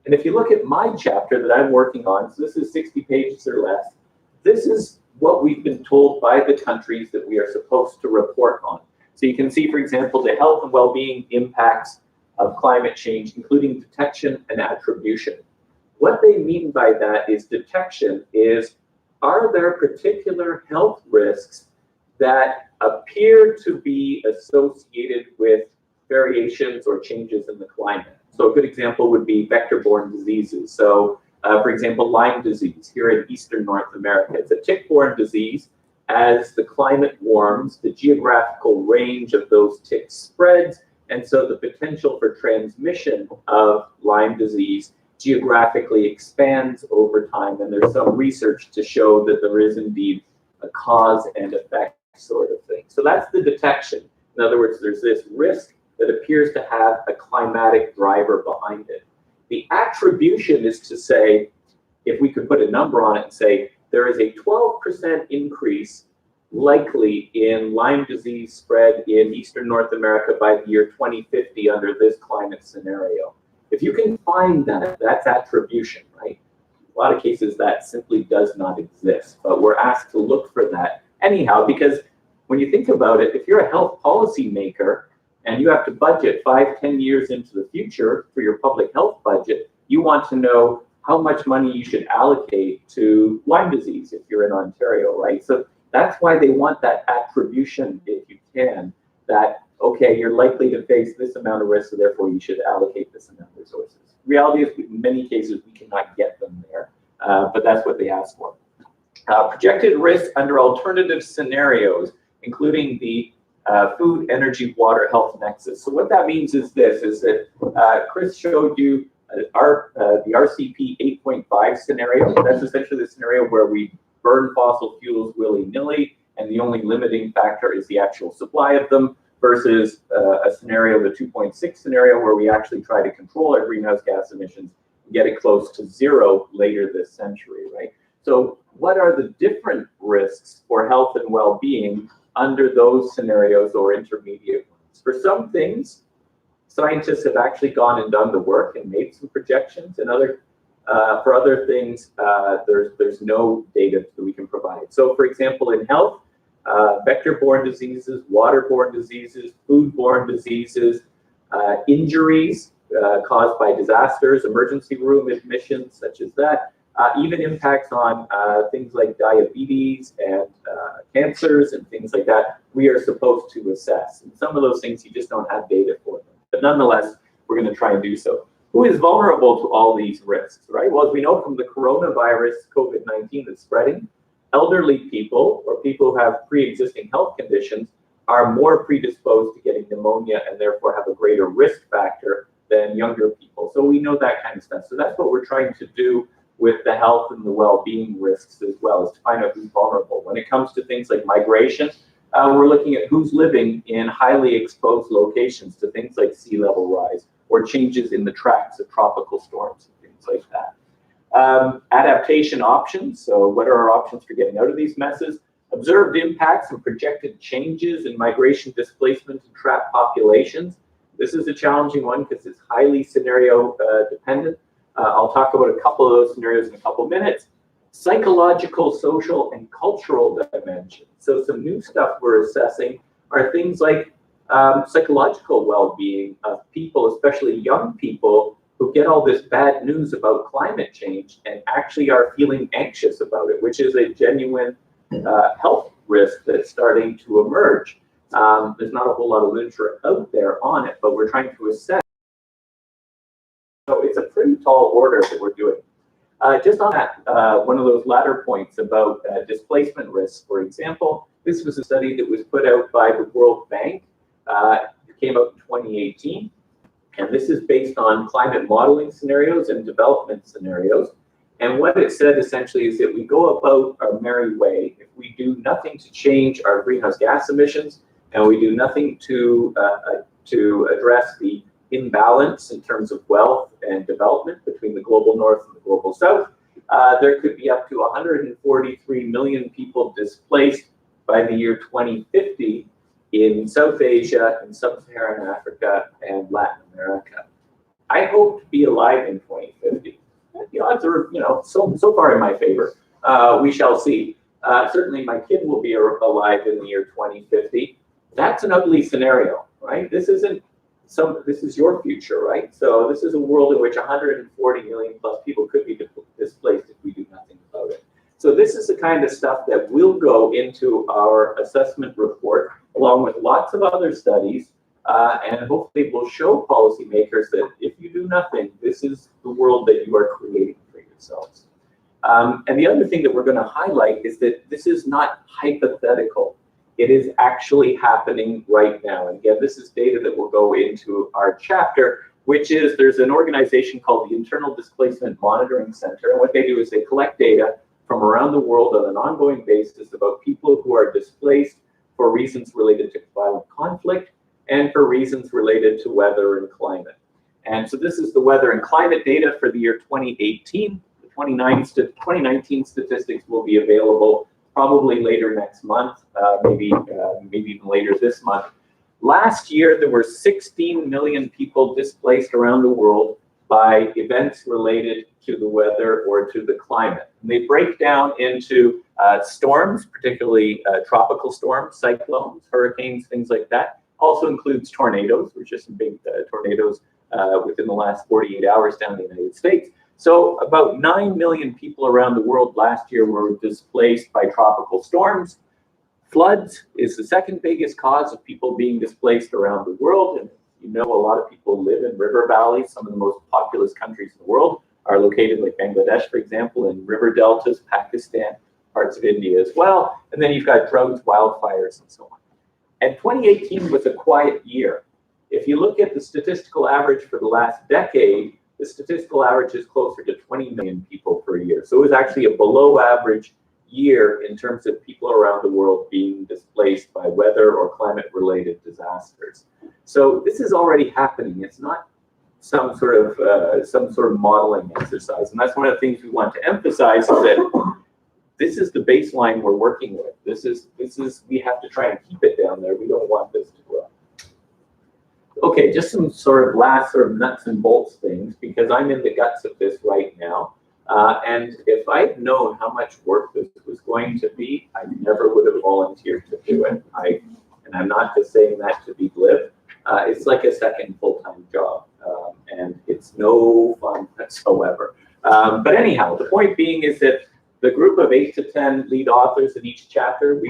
And if you look at my chapter that I'm working on, so this is 60 pages or less, this is what we've been told by the countries that we are supposed to report on. So you can see, for example, the health and well-being impacts of climate change, including detection and attribution. What they mean by that is detection is, are there particular health risks that appear to be associated with variations or changes in the climate? So a good example would be vector-borne diseases. So for example, Lyme disease here in Eastern North America. It's a tick-borne disease. as the climate warms, the geographical range of those ticks spreads, and so the potential for transmission of Lyme disease geographically expands over time. And there's some research to show that there is indeed a cause and effect sort of thing. So that's the detection. In other words, there's this risk that appears to have a climatic driver behind it. The attribution is to say, if we could put a number on it and say, there is a 12% increase likely in Lyme disease spread in Eastern North America by the year 2050 under this climate scenario. If you can find that, that's attribution, right? A lot of cases that simply does not exist, but we're asked to look for that anyhow, because when you think about it, if you're a health policy maker and you have to budget 5-10 years into the future for your public health budget, you want to know how much money you should allocate to Lyme disease if you're in Ontario, right? So that's why they want that attribution, if you can, that, okay, you're likely to face this amount of risk, so therefore you should allocate this amount of resources. Reality is, in many cases, we cannot get them there, but that's what they ask for. Projected risk under alternative scenarios, including the food, energy, water, health nexus. So what that means is this, is that Chris showed you the RCP 8.5 scenario. That's essentially the scenario where we burn fossil fuels willy-nilly, and the only limiting factor is the actual supply of them, versus a scenario, the 2.6 scenario, where we actually try to control our greenhouse gas emissions and get it close to zero later this century, right? So what are the different risks for health and well-being under those scenarios or intermediate ones? For some things, scientists have actually gone and done the work and made some projections, and for other things, there's no data that we can provide. So for example, in health, vector-borne diseases, waterborne diseases, food-borne diseases, injuries caused by disasters, emergency room admissions such as that, even impacts on things like diabetes and cancers and things like that, we are supposed to assess. And some of those things you just don't have data for them. But nonetheless, we're going to try and do so. Who is vulnerable to all these risks, right? Well, as we know from the coronavirus, COVID-19 that's spreading, elderly people or people who have pre-existing health conditions are more predisposed to getting pneumonia and therefore have a greater risk factor than younger people. So we know that kind of stuff. So that's what we're trying to do with the health and the well-being risks as well, is to find out who's vulnerable. When it comes to things like migration, we're looking at who's living in highly exposed locations to things like sea level rise or changes in the tracks of tropical storms and things like that. Adaptation options, so what are our options for getting out of these messes? Observed impacts and projected changes in migration, displacement, and trapped populations. This is a challenging one because it's highly scenario dependent. I'll talk about a couple of those scenarios in a couple of minutes. Psychological, social, and cultural dimensions. So some new stuff we're assessing are things like psychological well-being of people, especially young people, who get all this bad news about climate change and actually are feeling anxious about it, which is a genuine health risk that's starting to emerge. There's not a whole lot of literature out there on it, but we're trying to assess. So it's a pretty tall order that we're doing. Just on that, one of those latter points about displacement risks, for example, this was a study that was put out by the World Bank. It came out in 2018, and this is based on climate modeling scenarios and development scenarios. And what it said essentially is that we go about our merry way if we do nothing to change our greenhouse gas emissions, and we do nothing to address the imbalance in terms of wealth and development between the global north and the global south. There could be up to 143 million people displaced by the year 2050 in South Asia, in Sub-Saharan Africa, and Latin America. I hope to be alive in 2050. The odds are, so far in my favor. We shall see. Certainly my kid will be alive in the year 2050. That's an ugly scenario, right? This is your future, right? So this is a world in which 140 million plus people could be displaced if we do nothing about it. So this is the kind of stuff that will go into our assessment report, along with lots of other studies, and hopefully will show policymakers that if you do nothing, this is the world that you are creating for yourselves. And the other thing that we're going to highlight is that this is not hypothetical. It is actually happening right now. And again, this is data that will go into our chapter, which is there's an organization called the Internal Displacement Monitoring Center. And what they do is they collect data from around the world on an ongoing basis about people who are displaced for reasons related to violent conflict and for reasons related to weather and climate. And so this is the weather and climate data for the year 2018. The 2019 statistics will be available probably later next month, maybe even later this month. Last year, there were 16 million people displaced around the world by events related to the weather or to the climate. And they break down into storms, particularly tropical storms, cyclones, hurricanes, things like that. Also includes tornadoes, which are some big tornadoes within the last 48 hours down in the United States. So about 9 million people around the world last year were displaced by tropical storms. Floods is the second biggest cause of people being displaced around the world. And you know, a lot of people live in river valleys. Some of the most populous countries in the world are located, like Bangladesh, for example, in river deltas, Pakistan, parts of India as well. And then you've got droughts, wildfires, and so on. And 2018 was a quiet year. If you look at the statistical average for the last decade, the statistical average is closer to 20 million people per year. So it was actually a below average year in terms of people around the world being displaced by weather or climate related disasters. So this is already happening. It's not some sort of modeling exercise. And that's one of the things we want to emphasize, is that this is the baseline we're working with. This is we have to try and keep it down there. We don't want this to grow. Okay, just some last nuts and bolts things, because I'm in the guts of this right now. And if I'd known how much work this was going to be, I never would have volunteered to do it. And I'm not just saying that to be glib. It's like a second full-time job, and it's no fun whatsoever. But anyhow, the point being is that the group of 8 to 10 lead authors in each chapter,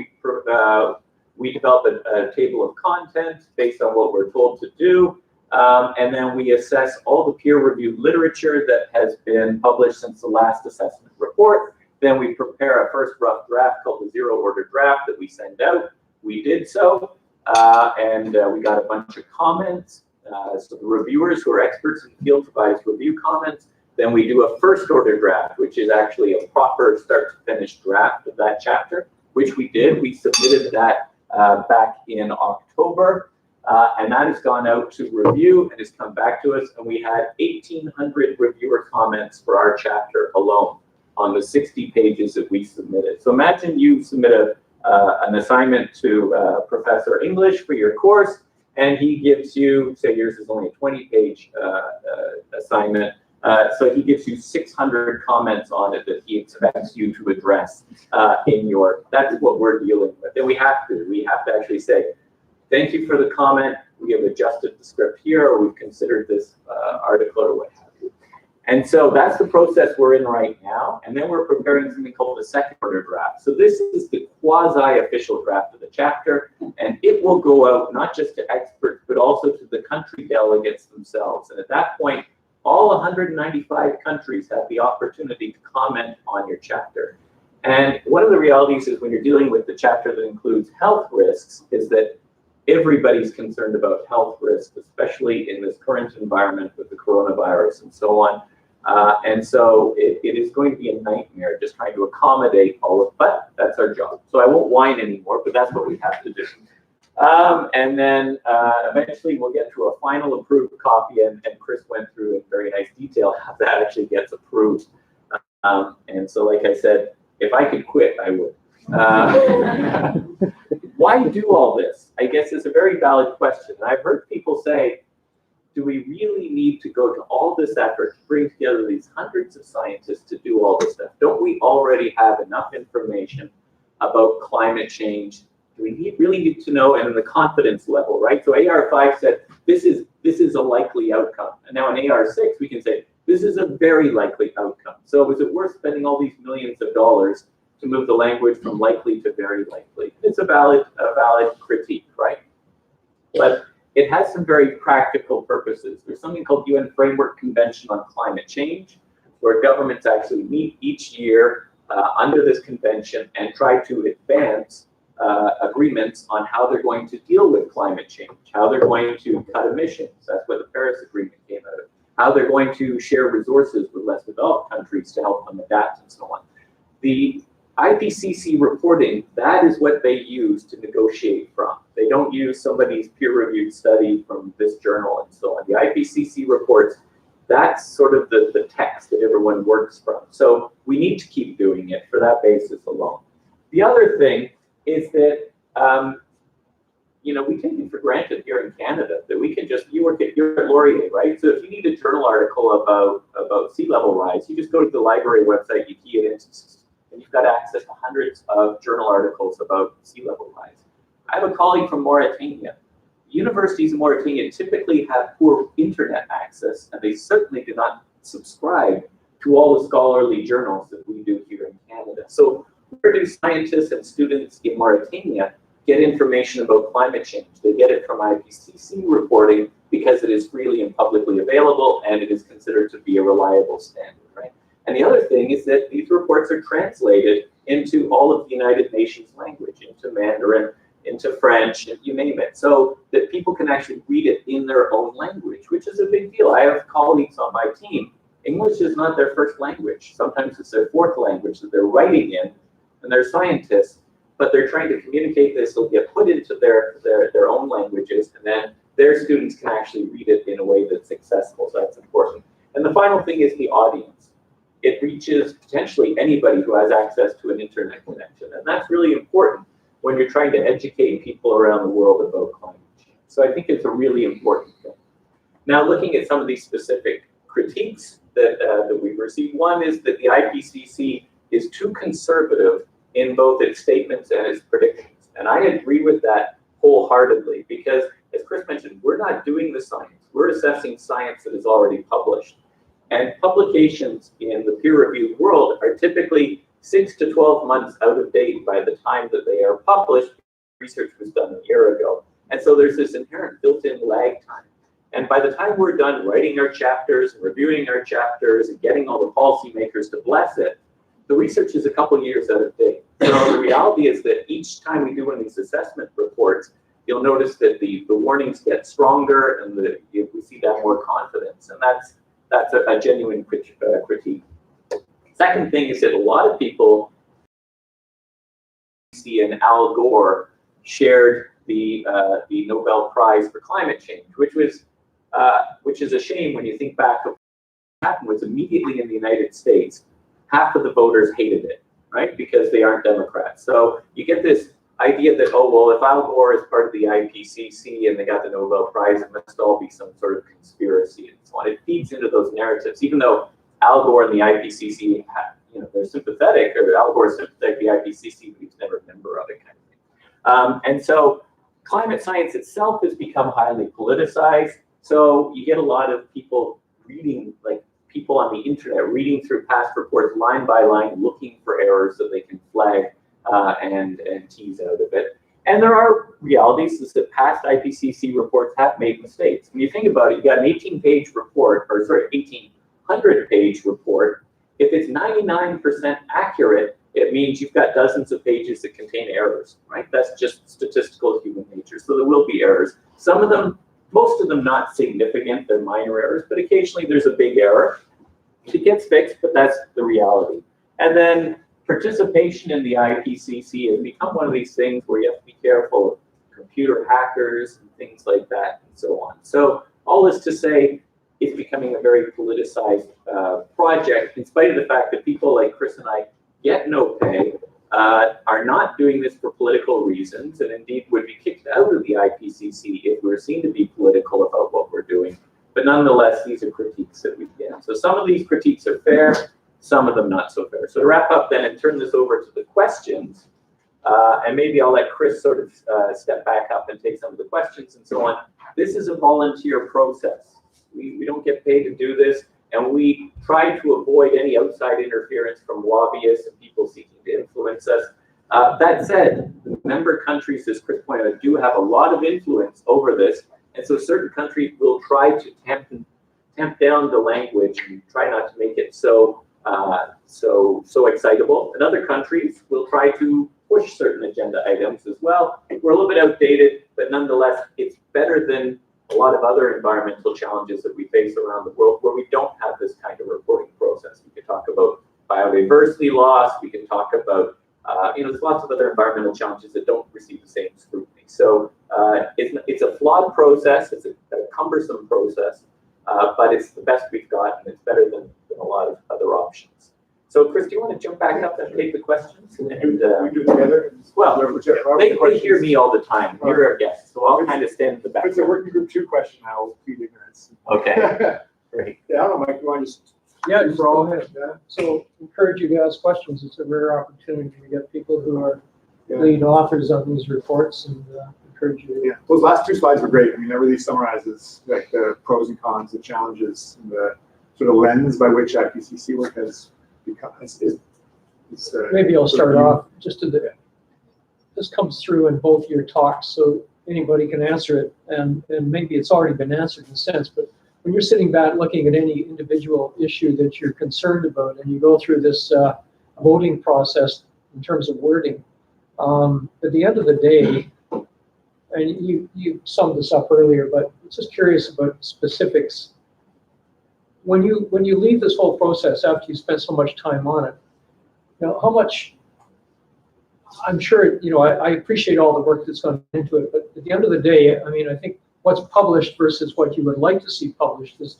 we develop a table of content based on what we're told to do. And then we assess all the peer-reviewed literature that has been published since the last assessment report. Then we prepare a first rough draft called the zero-order draft that we send out. We did so, and we got a bunch of comments. So the reviewers who are experts in the field provide us review comments. Then we do a first-order draft, which is actually a proper start-to-finish draft of that chapter, which we did. We submitted that back in October. And that has gone out to review and has come back to us. And we had 1,800 reviewer comments for our chapter alone on the 60 pages that we submitted. So imagine you submit an assignment to Professor English for your course, and he gives you, say yours is only a 20-page assignment, so he gives you 600 comments on it that he expects you to address in your, that's what we're dealing with. And we have to actually say, thank you for the comment. We have adjusted the script here, or we've considered this article, or what have you. And so that's the process we're in right now. And then we're preparing something called the second order draft. So this is the quasi-official draft of the chapter, and it will go out not just to experts, but also to the country delegates themselves. And at that point, all 195 countries have the opportunity to comment on your chapter. And one of the realities is when you're dealing with the chapter that includes health risks is that everybody's concerned about health risks, especially in this current environment with the coronavirus and so on. And so it is going to be a nightmare just trying to accommodate all of it, but that's our job. So I won't whine anymore, but that's what we have to do. And then eventually we'll get to a final approved copy, and Chris went through in very nice detail how that actually gets approved. And so, like I said, if I could quit, I would. Why do all this? I guess is a very valid question. And I've heard people say, do we really need to go to all this effort to bring together these hundreds of scientists to do all this stuff? Don't we already have enough information about climate change? Do we really need to know, and in the confidence level, right? So AR5 said, this is a likely outcome. And now in AR6, we can say, this is a very likely outcome. So is it worth spending all these millions of dollars to move the language from likely to very likely? It's a valid critique, right? But it has some very practical purposes. There's something called UN Framework Convention on Climate Change. where governments actually meet each year under this convention and try to advance agreements on how they're going to deal with climate change, how they're going to cut emissions. That's what the Paris Agreement came out of. How they're going to share resources with less developed countries to help them adapt and so on. The IPCC reporting, that is what they use to negotiate from. They don't use somebody's peer-reviewed study from this journal and so on. The IPCC reports, that's sort of the text that everyone works from. So we need to keep doing it for that basis alone. The other thing is that, we take it for granted here in Canada that we can just, you're at Laurier, right? So if you need a journal article about sea level rise, you just go to the library website, you key it in, and you've got access to hundreds of journal articles about sea level rise. I have a colleague from Mauritania. Universities in Mauritania typically have poor internet access, and they certainly do not subscribe to all the scholarly journals that we do here in Canada. So where do scientists and students in Mauritania get information about climate change? They get it from IPCC reporting because it is freely and publicly available, and it is considered to be a reliable standard, right? And the other thing is that these reports are translated into all of the United Nations language, into Mandarin, into French, you name it, so that people can actually read it in their own language, which is a big deal. I have colleagues on my team. English is not their first language. Sometimes it's their fourth language that they're writing in, and they're scientists, but they're trying to communicate this. It'll get put into their own languages, and then their students can actually read it in a way that's accessible, so that's important. And the final thing is the audience. It reaches potentially anybody who has access to an internet connection, and that's really important when you're trying to educate people around the world about climate change. So I think it's a really important thing. Now, looking at some of these specific critiques that we've received, one is that the IPCC is too conservative in both its statements and its predictions. And I agree with that wholeheartedly because, as Chris mentioned, we're not doing the science. We're assessing science that is already published. And publications in the peer-reviewed world are typically 6 to 12 months out of date by the time that they are published. Research was done a year ago. And so there's this inherent built-in lag time. And by the time we're done writing our chapters and reviewing our chapters and getting all the policymakers to bless it, the research is a couple years out of date. So the reality is that each time we do one of these assessment reports, you'll notice that the warnings get stronger and we see that more confidence. And that's a genuine critique. Second thing is that a lot of people see an Al Gore shared the Nobel Prize for climate change, which is a shame when you think back of what happened was immediately in the United States, half of the voters hated it, right? Because they aren't Democrats. So you get this idea that, oh, well, if Al Gore is part of the IPCC and they got the Nobel Prize, it must all be some sort of conspiracy and so on. It feeds into those narratives, even though Al Gore and the IPCC, they're sympathetic, or Al Gore is sympathetic to the IPCC, but he's never a member of it, kind of thing. And so climate science itself has become highly politicized. So you get a lot of people reading, like people on the internet, reading through past reports line by line, looking for errors that they can flag and tease out of it. And there are realities is that past IPCC reports have made mistakes. When you think about it, you got an 18-page report, 1,800-page report. If it's 99% accurate, it means you've got dozens of pages that contain errors, right? That's just statistical human nature. So there will be errors. Some of them, most of them not significant, they're minor errors, but occasionally there's a big error. It gets fixed, but that's the reality. And then participation in the IPCC has become one of these things where you have to be careful of computer hackers and things like that and so on. So all this to say, it's becoming a very politicized project, in spite of the fact that people like Chris and I get no pay, are not doing this for political reasons, and indeed would be kicked out of the IPCC if we were seen to be political about what we're doing. But nonetheless, these are critiques that we get. So some of these critiques are fair, some of them not so fair. So to wrap up then and turn this over to the questions, and maybe I'll let Chris sort of step back up and take some of the questions and so on. This is a volunteer process. We don't get paid to do this, and we try to avoid any outside interference from lobbyists and people seeking to influence us. That said, member countries, as Chris pointed out, do have a lot of influence over this, and so certain countries will try to tamp down the language and try not to make it so excitable. And other countries will try to push certain agenda items as well. We're a little bit outdated, but nonetheless, it's better than a lot of other environmental challenges that we face around the world where we don't have this kind of reporting process. We can talk about biodiversity loss. We can talk about, there's lots of other environmental challenges that don't receive the same scrutiny. So it's a flawed process. It's a cumbersome process, but it's the best we've got, and it's better than a lot of other options. So, Chris, do you want to jump back up and take the questions? And, we do it together. Well, they hear me all the time. You're our guest, so I'll kind of stand in the back. It's a working group 2 question now. I'll plead ignorance. Okay. Great. Yeah, I don't know, Mike. You want to just? Yeah, just go ahead. Yeah. So encourage you to ask questions. It's a rare opportunity to get people who are lead authors on these reports, and encourage you. Yeah, those last 2 slides were great. I mean, that really summarizes like the pros and cons, the challenges, and the sort of lens by which IPCC work has become. Maybe I'll start off just this comes through in both your talks, so anybody can answer it, and maybe it's already been answered in a sense, but when you're sitting back looking at any individual issue that you're concerned about, and you go through this voting process in terms of wording, at the end of the day, and you summed this up earlier, but I'm just curious about specifics. When you leave this whole process after you spend so much time on it, how much, I'm sure, I appreciate all the work that's gone into it, but at the end of the day, I mean, I think what's published versus what you would like to see published is,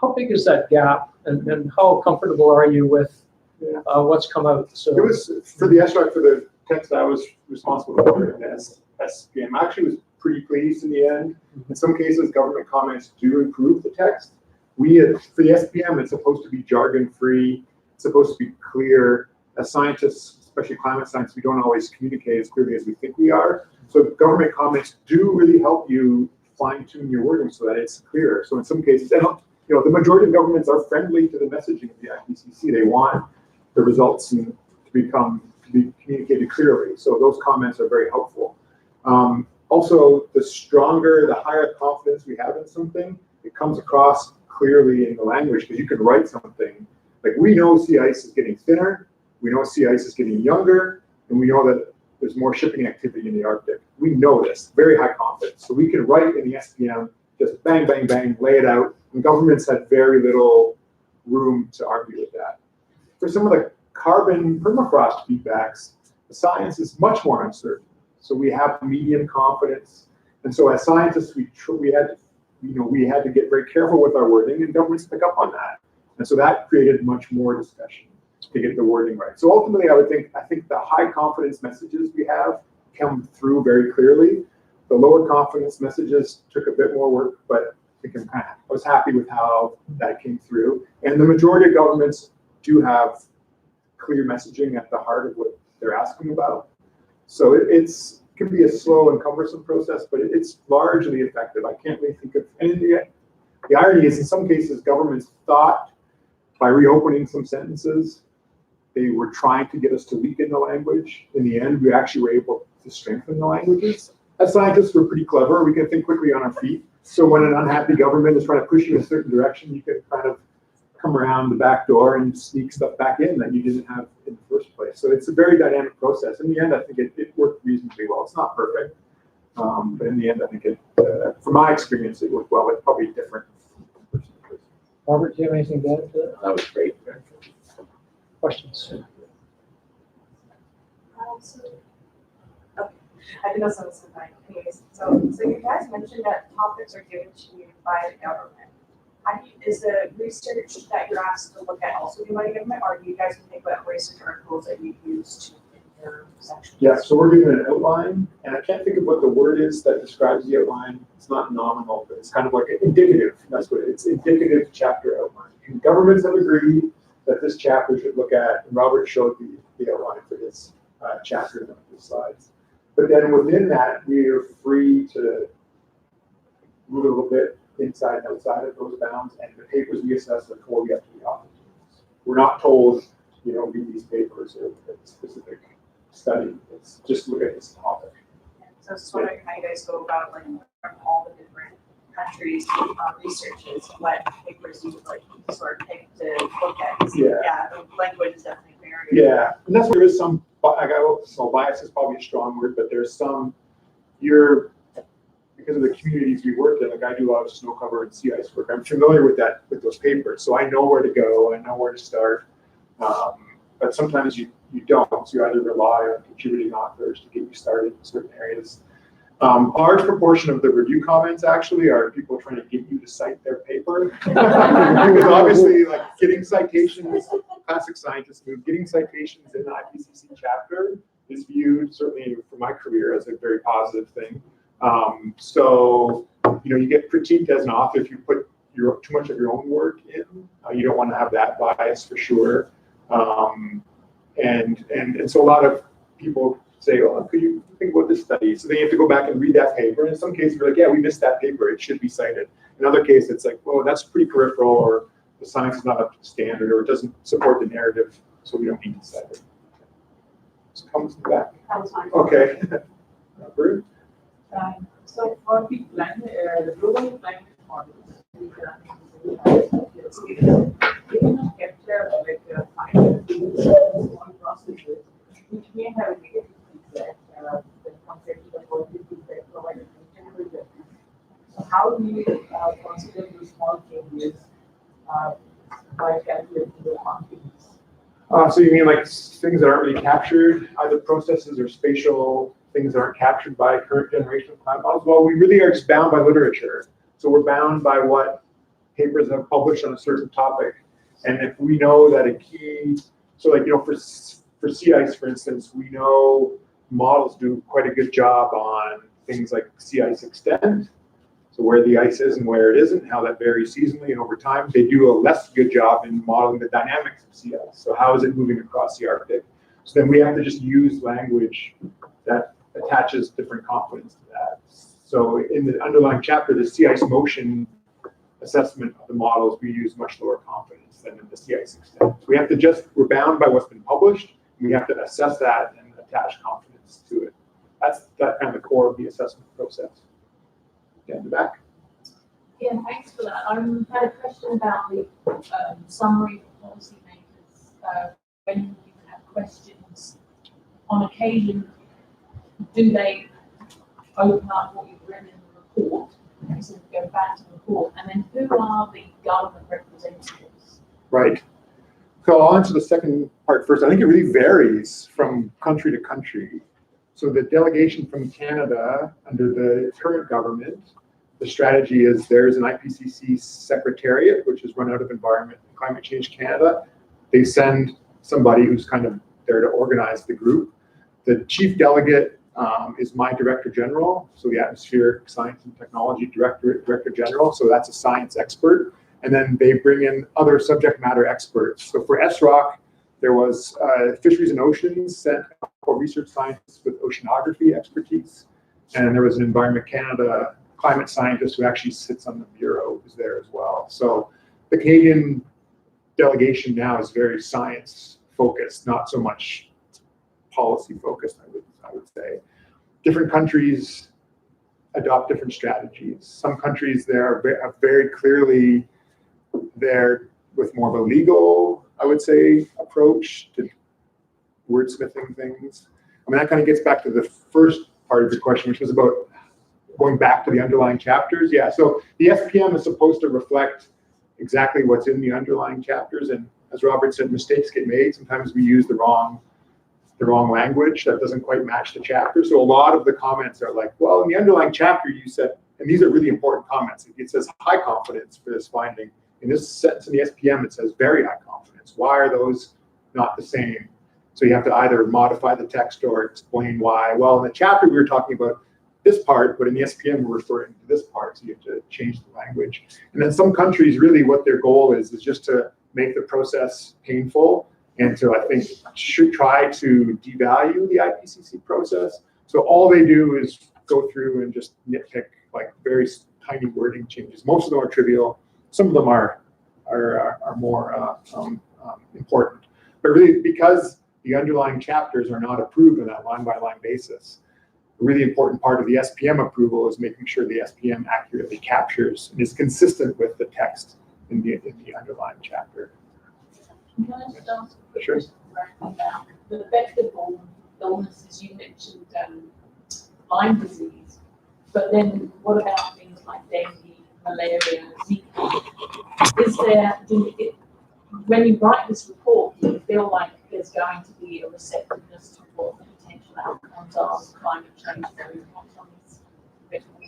how big is that gap, and how comfortable are you with what's come out? So it was, for the extract for the text I was responsible for in SPM, I actually was pretty pleased in the end. In some cases, government comments do improve the text. For the SPM, it's supposed to be jargon-free, it's supposed to be clear. As scientists, especially climate science, we don't always communicate as clearly as we think we are. So government comments do really help you fine-tune your wording so that it's clear. So in some cases, and the majority of governments are friendly to the messaging of the IPCC. They want the results to be communicated clearly. So those comments are very helpful. Also, the higher confidence we have in something, it comes across clearly in the language, because you can write something like, we know sea ice is getting thinner, we know sea ice is getting younger, and we know that there's more shipping activity in the Arctic. We know this, very high confidence. So we can write in the SPM, just bang, bang, bang, lay it out, and governments had very little room to argue with that. For some of the carbon permafrost feedbacks, the science is much more uncertain. So we have medium confidence. And so as scientists, we had to get very careful with our wording, and governments pick up on that. And so that created much more discussion to get the wording right. So ultimately, I think the high confidence messages we have come through very clearly. The lower confidence messages took a bit more work, but I was happy with how that came through. And the majority of governments do have clear messaging at the heart of what they're asking about. So it can be a slow and cumbersome process, but it's largely effective. I can't really think of, and the irony is, in some cases, governments thought by reopening some sentences, they were trying to get us to weaken the language. In the end, we actually were able to strengthen the languages. As scientists, we're pretty clever. We can think quickly on our feet. So when an unhappy government is trying to push you in a certain direction, you can kind of come around the back door and sneak stuff back in that you didn't have in the first place. So it's a very dynamic process. In the end, I think it worked reasonably well. It's not perfect, but in the end, I think from my experience, it worked well. It's probably different. Robert, do you have anything to add to that? That was great. Questions? I think that's what I'm anyways. So you guys mentioned that topics are given to you by the government. Is the research that you're asked to look at also given by the government, or do you guys think about research articles that you use in your section? Yeah, so we're given an outline, and I can't think of what the word is that describes the outline. It's not nominal, but it's kind of like indicative. That's what it's indicative chapter outline. And governments have agreed that this chapter should look at, and Robert showed the outline for this chapter in the slides. But then within that, we are free to move a little bit inside and outside of those bounds, and the papers we assess are totally up to the authors. We're not told, read these papers or a specific study. It's just look at this topic. So I was just wondering how you guys go about from all the different countries' researches, what papers you would like to sort of pick to look at. 'Cause, Yeah. Yeah, the language is definitely very. Yeah, and that's where there is some, so bias is probably a strong word, but there's some, because of the communities we work in, like I do a lot of snow cover and sea ice work, I'm familiar with those papers, so I know where to go, I know where to start. But sometimes you don't, so you either rely on contributing authors to get you started in certain areas. Large proportion of the review comments actually are people trying to get you to cite their paper. Because obviously, like getting citations, classic scientist move, getting citations in the IPCC chapter is viewed, certainly for my career, as a very positive thing. So, you get critiqued as an author if you put too much of your own work in. You don't want to have that bias for sure. And so a lot of people say, oh, could you think about this study? So then you have to go back and read that paper. In some cases, we're like, yeah, we missed that paper. It should be cited. In other cases, it's like, well, that's pretty peripheral, or the science is not up to standard, or it doesn't support the narrative, so we don't need to cite it. So comes in the back. That was fine. Okay. Bruce? So for the global climate models, given a capture like final small processes, which may have a negative feedback when compared to the positive feedback provided in general judgment. So how do you consider these small changes by calculating the confidence? So you mean like things that aren't really captured, either processes or spatial things that aren't captured by current generation of climate models? Well, we really are just bound by literature. So we're bound by what papers have published on a certain topic. And if we know that a key, so like, for sea ice, for instance, we know models do quite a good job on things like sea ice extent. So where the ice is and where it isn't, how that varies seasonally and over time. They do a less good job in modeling the dynamics of sea ice. So how is it moving across the Arctic? So then we have to just use language that attaches different confidence to that. So in the underlying chapter, the sea ice motion assessment of the models, we use much lower confidence than in the sea ice extent. So we have to we're bound by what's been published, and we have to assess that and attach confidence to it. That's kind of the core of the assessment process. Yeah, in the back. Yeah, thanks for that. I had a question about the summary for policymakers. When you have questions, on occasion, do they open up what you've written in the report and sort of go back to the report? And then who are the government representatives? Right. So I'll answer the second part first. I think it really varies from country to country. So the delegation from Canada under the current government, the strategy is there's an IPCC secretariat, which is run out of Environment and Climate Change Canada. They send somebody who's kind of there to organize the group. The chief delegate is my director general, so the Atmospheric Science and Technology director general, so that's a science expert. And then they bring in other subject matter experts. So for SROC, there was Fisheries and Oceans sent a couple research scientists with oceanography expertise. And there was an Environment Canada climate scientist who actually sits on the bureau, who's there as well. So the Canadian delegation now is very science focused, not so much policy focused, I would say. Different countries adopt different strategies. Some countries are very clearly there with more of a legal, I would say, approach to wordsmithing things. I mean, that kind of gets back to the first part of your question, which was about going back to the underlying chapters. Yeah, so the SPM is supposed to reflect exactly what's in the underlying chapters. And as Robert said, mistakes get made. Sometimes we use the wrong language that doesn't quite match the chapter. So a lot of the comments are like, well, in the underlying chapter you said, and these are really important comments. It says high confidence for this finding. In this sentence in the SPM, it says very high confidence. Why are those not the same? So you have to either modify the text or explain why. Well, in the chapter we were talking about this part, but in the SPM we're referring to this part, so you have to change the language. And then some countries really what their goal is just to make the process painful and to, I think, should try to devalue the IPCC process. So all they do is go through and just nitpick like very tiny wording changes. Most of them are trivial. Some of them are more important. But really, because the underlying chapters are not approved on that line-by-line basis, a really important part of the SPM approval is making sure the SPM accurately captures and is consistent with the text in the underlying chapter. Can I just ask a quick Sure. question about the vector-borne illnesses? You mentioned Lyme disease, but then what about things like dengue, malaria, Zika? Is there, when you write this report, do you feel like there's going to be a receptiveness to what the potential outcomes are of climate change that impact on these vector-borne?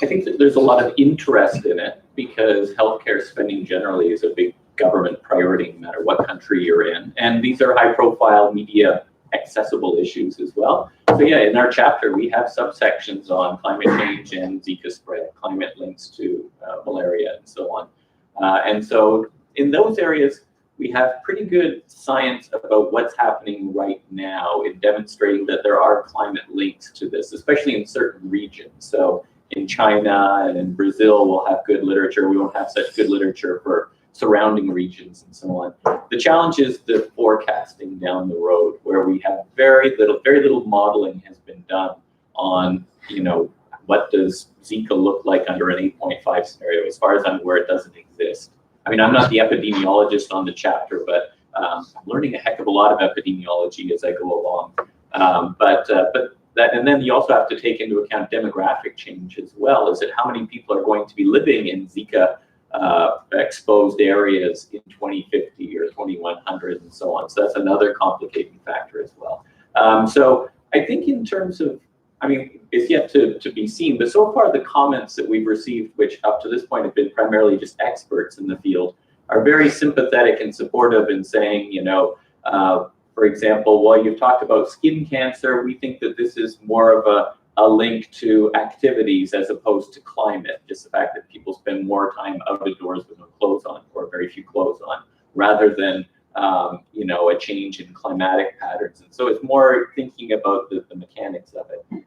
I think that there's a lot of interest in it because healthcare spending generally is a big government priority no matter what country you're in. And these are high profile media accessible issues as well. So yeah, in our chapter, we have subsections on climate change and Zika spread, climate links to malaria and so on. And so in those areas, we have pretty good science about what's happening right now in demonstrating that there are climate links to this, especially in certain regions. So in China and in Brazil, we'll have good literature. We won't have such good literature for surrounding regions and so on. The challenge is the forecasting down the road, where we have very little modeling has been done on, what does Zika look like under an 8.5 scenario. As far as I'm aware, it doesn't exist. I mean, I'm not the epidemiologist on the chapter, but I'm learning a heck of a lot of epidemiology as I go along. And then you also have to take into account demographic change as well. Is it how many people are going to be living in Zika exposed areas in 2050 or 2100 and so on. So that's another complicating factor as well. So I think in terms of, it's yet to be seen, but so far the comments that we've received, which up to this point have been primarily just experts in the field, are very sympathetic and supportive in saying, for example, while you've talked about skin cancer, we think that this is more of a link to activities as opposed to climate, just the fact that people spend more time out of doors with no clothes on or very few clothes on, rather than a change in climatic patterns. And so it's more thinking about the mechanics of it.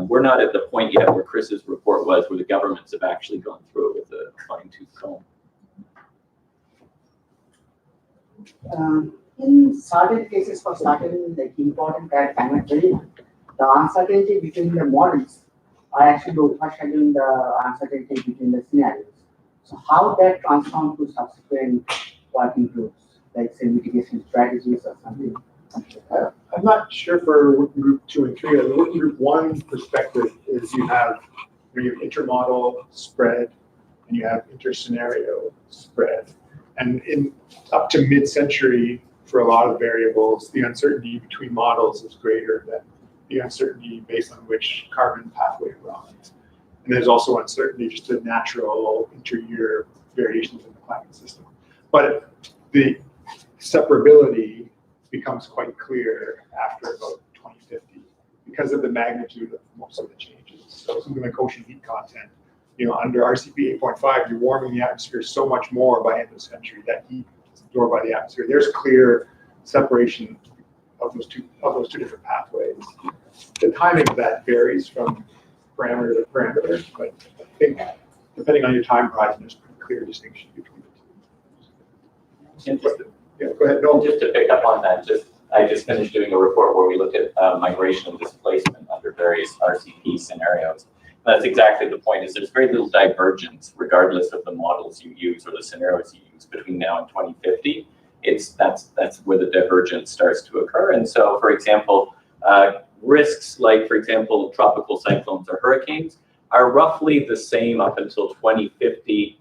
We're not at the point yet where Chris's report was, where the governments have actually gone through it with a fine-tooth comb. In certain cases, for certain important climate change, the uncertainty between the models are actually overshadowing the uncertainty between the scenarios. So how that transforms to subsequent working groups, like say mitigation strategies or something? I'm not sure for working group 2 and 3. The working group 1 perspective is you have intermodal spread and you have interscenario spread. And in up to mid-century, for a lot of variables, the uncertainty between models is greater than the uncertainty based on which carbon pathway runs. And there's also uncertainty just the natural inter-year variations in the climate system. But the separability becomes quite clear after about 2050 because of the magnitude of most of the changes. So something like ocean heat content, under RCP 8.5, you're warming the atmosphere so much more by end of century that heat is absorbed by the atmosphere. There's clear separation of those two different pathways. The timing of that varies from parameter to parameter, but I think depending on your time horizon, there's a pretty clear distinction between the two. Go ahead, Noel. Just to pick up on that, I just finished doing a report where we looked at migration and displacement under various RCP scenarios. And that's exactly the point, is there's very little divergence regardless of the models you use or the scenarios you use between now and 2050. That's where the divergence starts to occur. And so, for example, risks like, for example, tropical cyclones or hurricanes are roughly the same up until 2050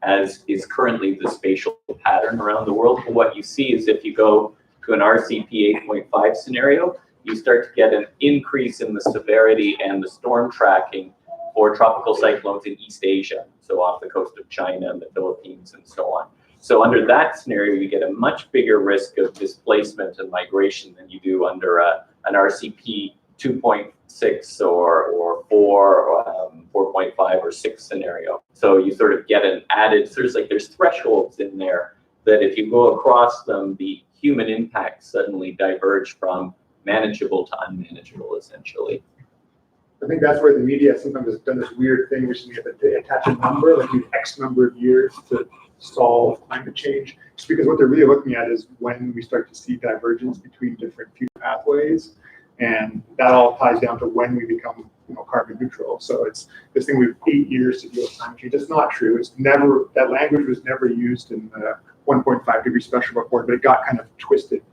as is currently the spatial pattern around the world. And what you see is if you go to an RCP 8.5 scenario, you start to get an increase in the severity and the storm tracking for tropical cyclones in East Asia, so off the coast of China and the Philippines and so on. So under that scenario, you get a much bigger risk of displacement and migration than you do under an RCP 2.6 or 4, 4.5 or 6 scenario. So you sort of get an added, there's thresholds in there that if you go across them, the human impacts suddenly diverge from manageable to unmanageable, essentially. I think that's where the media sometimes has done this weird thing, which is you have to attach a number, like X number of years to solve climate change. Just because what they're really looking at is when we start to see divergence between different fuel pathways. And that all ties down to when we become, carbon neutral. So it's this thing we've 8 years to deal with climate change. It's not true. It's never, that language was never used in the 1.5 degree special report, but it got kind of twisted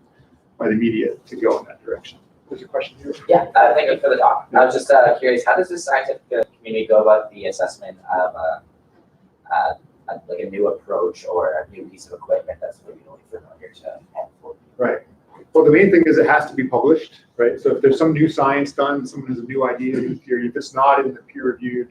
by the media to go in that direction. There's a question here. Yeah, thank you for the talk. I was just curious, how does the scientific community go about the assessment of like a new approach or a new piece of equipment that's maybe only familiar to handful? Right. Well, the main thing is it has to be published, right? So if there's some new science done, someone has a new idea, new theory, if it's not in the peer-reviewed,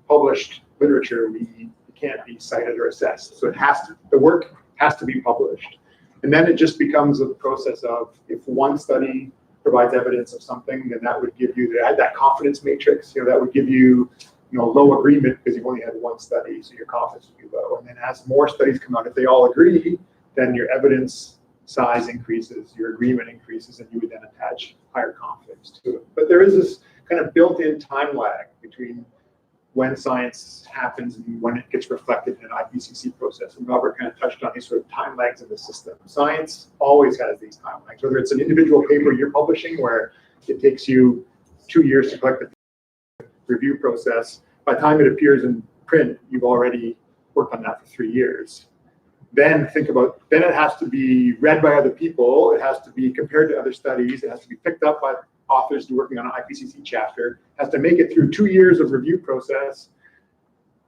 published literature, it can't be cited or assessed. So it has to, the work has to be published. And then it just becomes a process of, if one study provides evidence of something, then that would give you that confidence matrix, that would give you, low agreement because you've only had one study, so your confidence would be low. And then as more studies come out, if they all agree, then your evidence size increases, your agreement increases, and you would then attach higher confidence to it. But there is this kind of built-in time lag between when science happens and when it gets reflected in an IPCC process. And Robert kind of touched on these sort of time lags in the system. Science always has these time lags, whether it's an individual paper you're publishing where it takes you 2 years to collect the review process. By the time it appears in print, you've already worked on that for 3 years. Then think about, then it has to be read by other people, it has to be compared to other studies, it has to be picked up by authors working on an IPCC chapter, has to make it through 2 years of review process,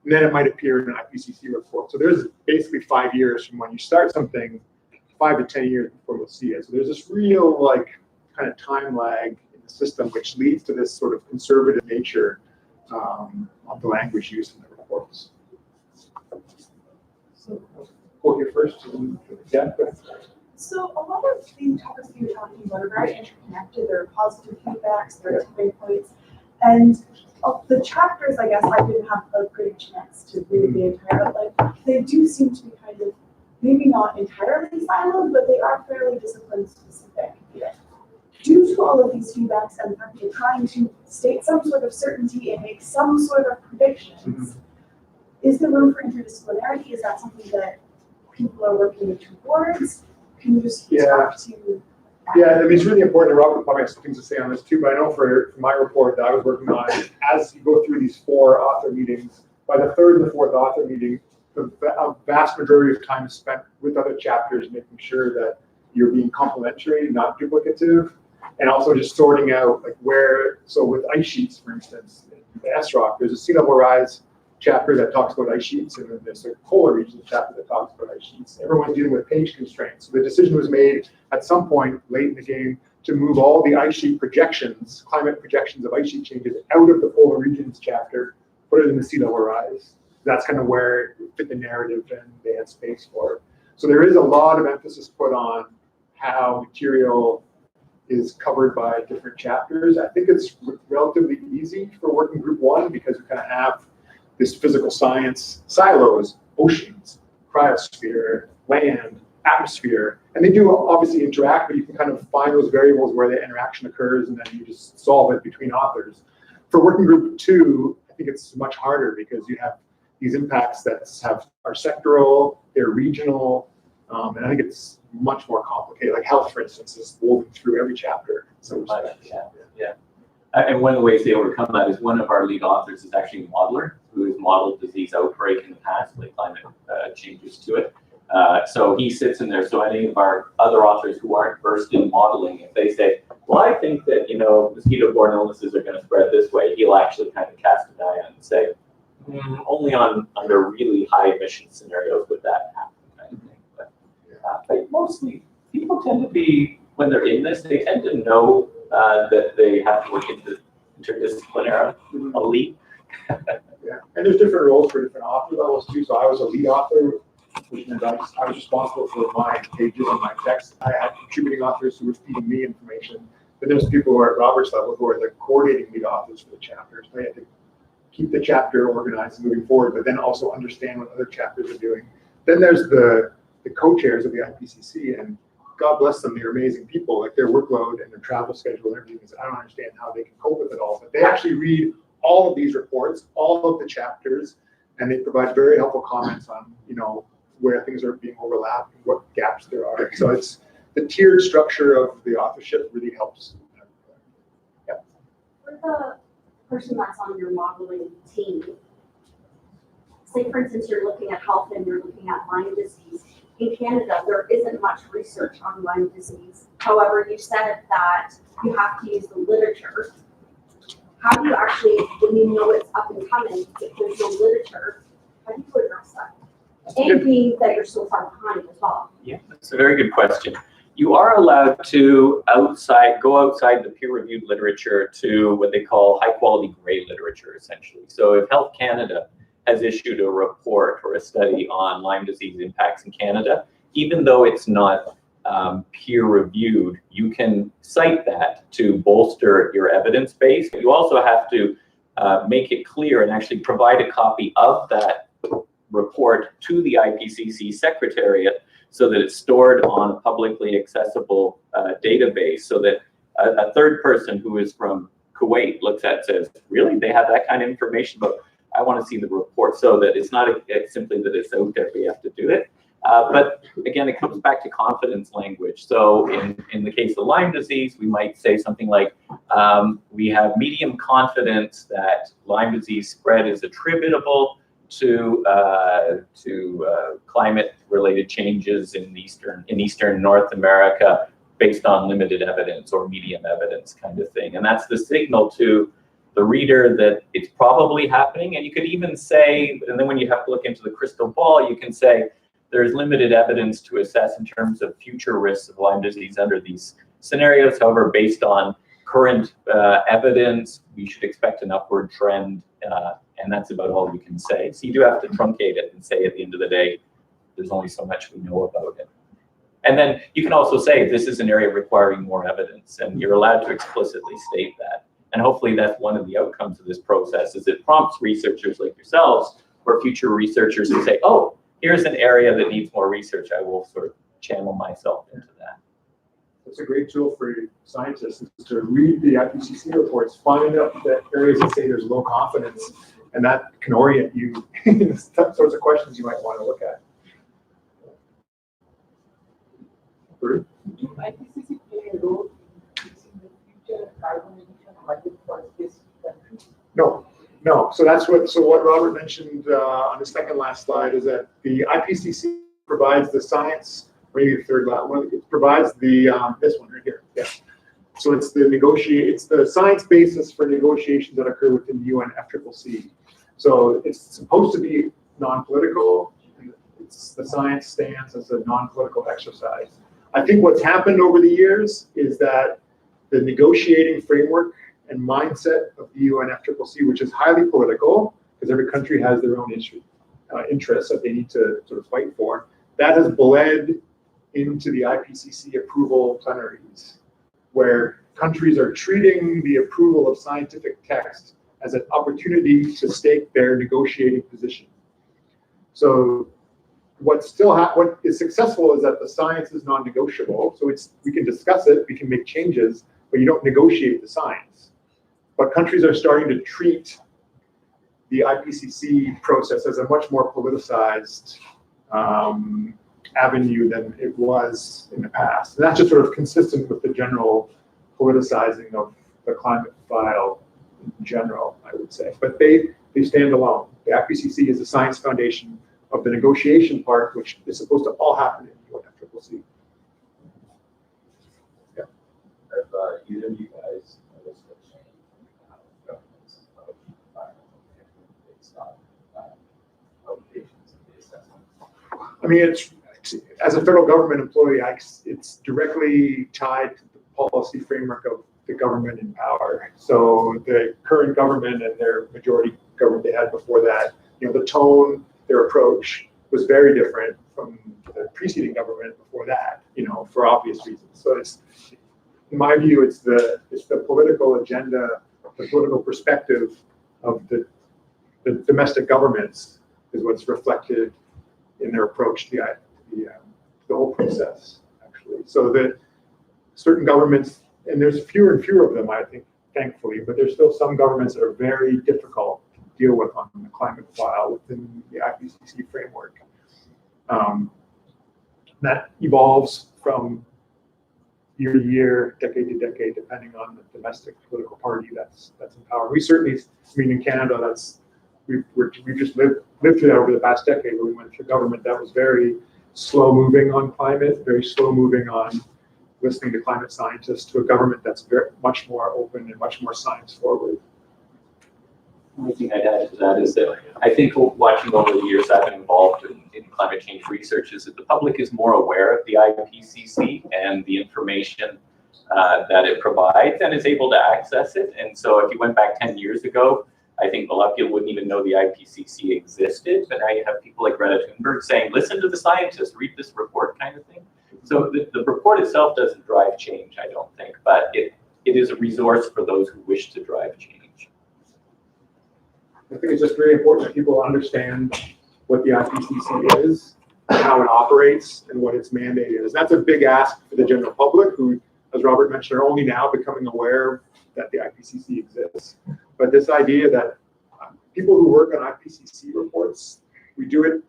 and then it might appear in an IPCC report. So there's basically 5 years from when you start something, 5 to 10 years before we'll see it. So there's this real kind of time lag in the system, which leads to this sort of conservative nature of the language used in the reports. Go here first. Yeah. So a lot of the topics that you're talking about are very interconnected. There are positive feedbacks, there are tipping points. And of the chapters, I guess, I didn't have a great chance to read the entire, but they do seem to be kind of, maybe not entirely siloed, but they are fairly discipline specific. Due to all of these feedbacks and the fact that you're trying to state some sort of certainty and make some sort of predictions, is there room for interdisciplinarity? Is that something that people are working towards? Can you just talk to? Yeah, I mean, it's really important. Robert probably has some things to say on this too, but I know for my report that I was working on, as you go through these 4 author meetings, by the 3rd and the 4th author meeting, a vast majority of time is spent with other chapters, making sure that you're being complementary, not duplicative, and also just sorting out where, so with ice sheets, for instance, in the SROC, there's a sea level rise chapter that talks about ice sheets, and then there's a polar region chapter that talks about ice sheets. Everyone's dealing with page constraints. So the decision was made at some point late in the game to move all the ice sheet projections, climate projections of ice sheet changes out of the polar regions chapter, put it in the sea level rise. That's kind of where it fit the narrative and they had space for it. So there is a lot of emphasis put on how material is covered by different chapters. I think it's relatively easy for working group 1 because we kind of have this physical science silos, oceans, cryosphere, land, atmosphere, and they do obviously interact, but you can kind of find those variables where the interaction occurs and then you just solve it between authors. For working group 2, I think it's much harder because you have these impacts that are sectoral, they're regional, and I think it's much more complicated. Like health, for instance, is woven through every chapter. So yeah. And one of the ways they overcome that is one of our lead authors is actually a modeler who has modeled disease outbreak in the past, like climate changes to it. So he sits in there. So any of our other authors who aren't versed in modeling, if they say, well, I think that, mosquito-borne illnesses are going to spread this way, he'll actually kind of cast an eye on and say, only under really high emission scenarios would that happen, kind of thing. But mostly people tend to be, when they're in this, they tend to know that they have to work into interdisciplinarily. Yeah, and there's different roles for different author levels too. So I was a lead author, which meant I was responsible for my pages and my text. I had contributing authors who were feeding me information. Then there's people who are at Robert's level who are the coordinating lead authors for the chapters. They had to keep the chapter organized and moving forward, but then also understand what other chapters are doing. Then there's the co-chairs of the IPCC, and God bless them, they're amazing people. Like their workload and their travel schedule and everything is, I don't understand how they can cope with it all. But they actually read all of these reports, all of the chapters, and they provide very helpful comments on, where things are being overlapped and what gaps there are. So it's the tiered structure of the authorship really helps. the person that's on your modeling team, say for instance, you're looking at health and you're looking at Lyme disease. In Canada, there isn't much research on Lyme disease. However, you said that you have to use the literature. How do you actually, when you know it's up and coming, if there's no literature, how do you address that? And being that you're so far behind as well. Yeah, that's a very good question. You are allowed to go outside the peer-reviewed literature to what they call high-quality gray literature, essentially. So if Health Canada has issued a report or a study on Lyme disease impacts in Canada, even though it's not peer-reviewed, you can cite that to bolster your evidence base. You also have to make it clear and actually provide a copy of that report to the IPCC Secretariat so that it's stored on a publicly accessible database, so that a third person who is from Kuwait looks at it and says, really, they have that kind of information, but I want to see the report, so that it's not simply that it's out there, we have to do it. But again, it comes back to confidence language. So in the case of Lyme disease, we might say something like, we have medium confidence that Lyme disease spread is attributable to climate-related changes in eastern North America based on limited evidence or medium evidence kind of thing. And that's the signal to the reader that it's probably happening. And you could even say, and then when you have to look into the crystal ball, you can say there's limited evidence to assess in terms of future risks of Lyme disease under these scenarios. However, based on current evidence, we should expect an upward trend, and that's about all you can say. So you do have to truncate it and say at the end of the day, there's only so much we know about it. And then you can also say this is an area requiring more evidence, and you're allowed to explicitly state that. And hopefully that's one of the outcomes of this process, is it prompts researchers like yourselves or future researchers to say, oh, here's an area that needs more research. I will sort of channel myself into that. It's a great tool for scientists to read the IPCC reports, find out the areas that say there's low confidence, and that can orient you in the sorts of questions you might want to look at. Do IPCC play a role in the future carbon emission budget for this country? No. So that's what Robert mentioned on the second last slide is that the IPCC provides the science. Maybe the third last one. It provides the this one right here. Yeah. So it's the science basis for negotiations that occur within the UN FCCC. So it's supposed to be non-political. The science stands as a non-political exercise. I think what's happened over the years is that the negotiating framework and mindset of the UN FCCC, which is highly political, because every country has their own interests that they need to sort of fight for, that has bled into the IPCC approval plenaries, where countries are treating the approval of scientific text as an opportunity to stake their negotiating position. So what is successful is that the science is non-negotiable. So we can discuss it, we can make changes, but you don't negotiate the science. But countries are starting to treat the IPCC process as a much more politicized avenue than it was in the past. And that's just sort of consistent with the general politicizing of the climate file in general, I would say. But they stand alone. The IPCC is the science foundation of the negotiation part, which is supposed to all happen in the UNFCCC. Yeah. Have either of you guys noticed a change in how governments approach environmental based on publications and the assessment? I mean, as a federal government employee, it's directly tied to the policy framework of the government in power. So the current government and their majority government they had before that, the tone, their approach was very different from the preceding government before that, for obvious reasons. So in my view, it's the political agenda, the political perspective of the domestic governments is what's reflected in their approach to the whole process, actually. So that certain governments, and there's fewer and fewer of them, I think, thankfully, but there's still some governments that are very difficult to deal with on the climate file within the IPCC framework. That evolves from year to year, decade to decade, depending on the domestic political party that's in power. We certainly, I mean, in Canada, we've just lived through that over the past decade where we went through government that was very slow moving on climate, very slow moving on listening to climate scientists, to a government that's very much more open and much more science forward. The only thing I'd add to that is that I think watching over the years I've been involved in climate change research is that the public is more aware of the IPCC and the information that it provides and is able to access it. And so if you went back 10 years ago, I think a lot of people wouldn't even know the IPCC existed, but now you have people like Greta Thunberg saying, listen to the scientists, read this report kind of thing. So the report itself doesn't drive change, I don't think, but it is a resource for those who wish to drive change. I think it's just really important that people understand what the IPCC is, how it operates, and what its mandate is. That's a big ask for the general public who, as Robert mentioned, are only now becoming aware that the IPCC exists. But this idea that people who work on IPCC reports, we do it,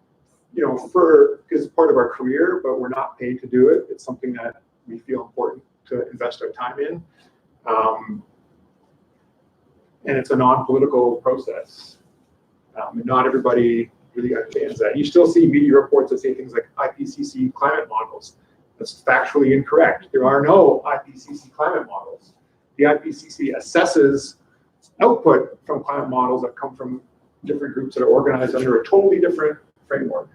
because it's part of our career, but we're not paid to do it. It's something that we feel important to invest our time in. And it's a non-political process. And not everybody really understands that. You still see media reports that say things like IPCC climate models. That's factually incorrect. There are no IPCC climate models. The IPCC assesses output from climate models that come from different groups that are organized under a totally different framework.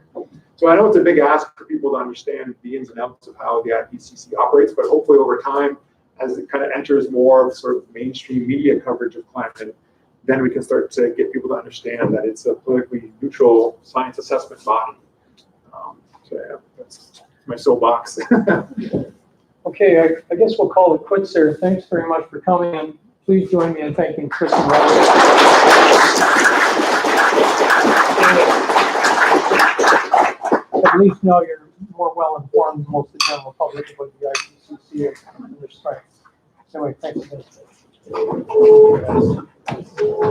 So I know it's a big ask for people to understand the ins and outs of how the IPCC operates, but hopefully over time, as it kind of enters more sort of mainstream media coverage of climate, then we can start to get people to understand that it's a politically neutral science assessment body. So yeah, that's my soapbox. Okay, I guess we'll call it quits there. Thanks very much for coming, and please join me in thanking Chris and Robert. At least now you're more well informed than most of the general public about the IPCC and their strengths. Anyway, thanks again.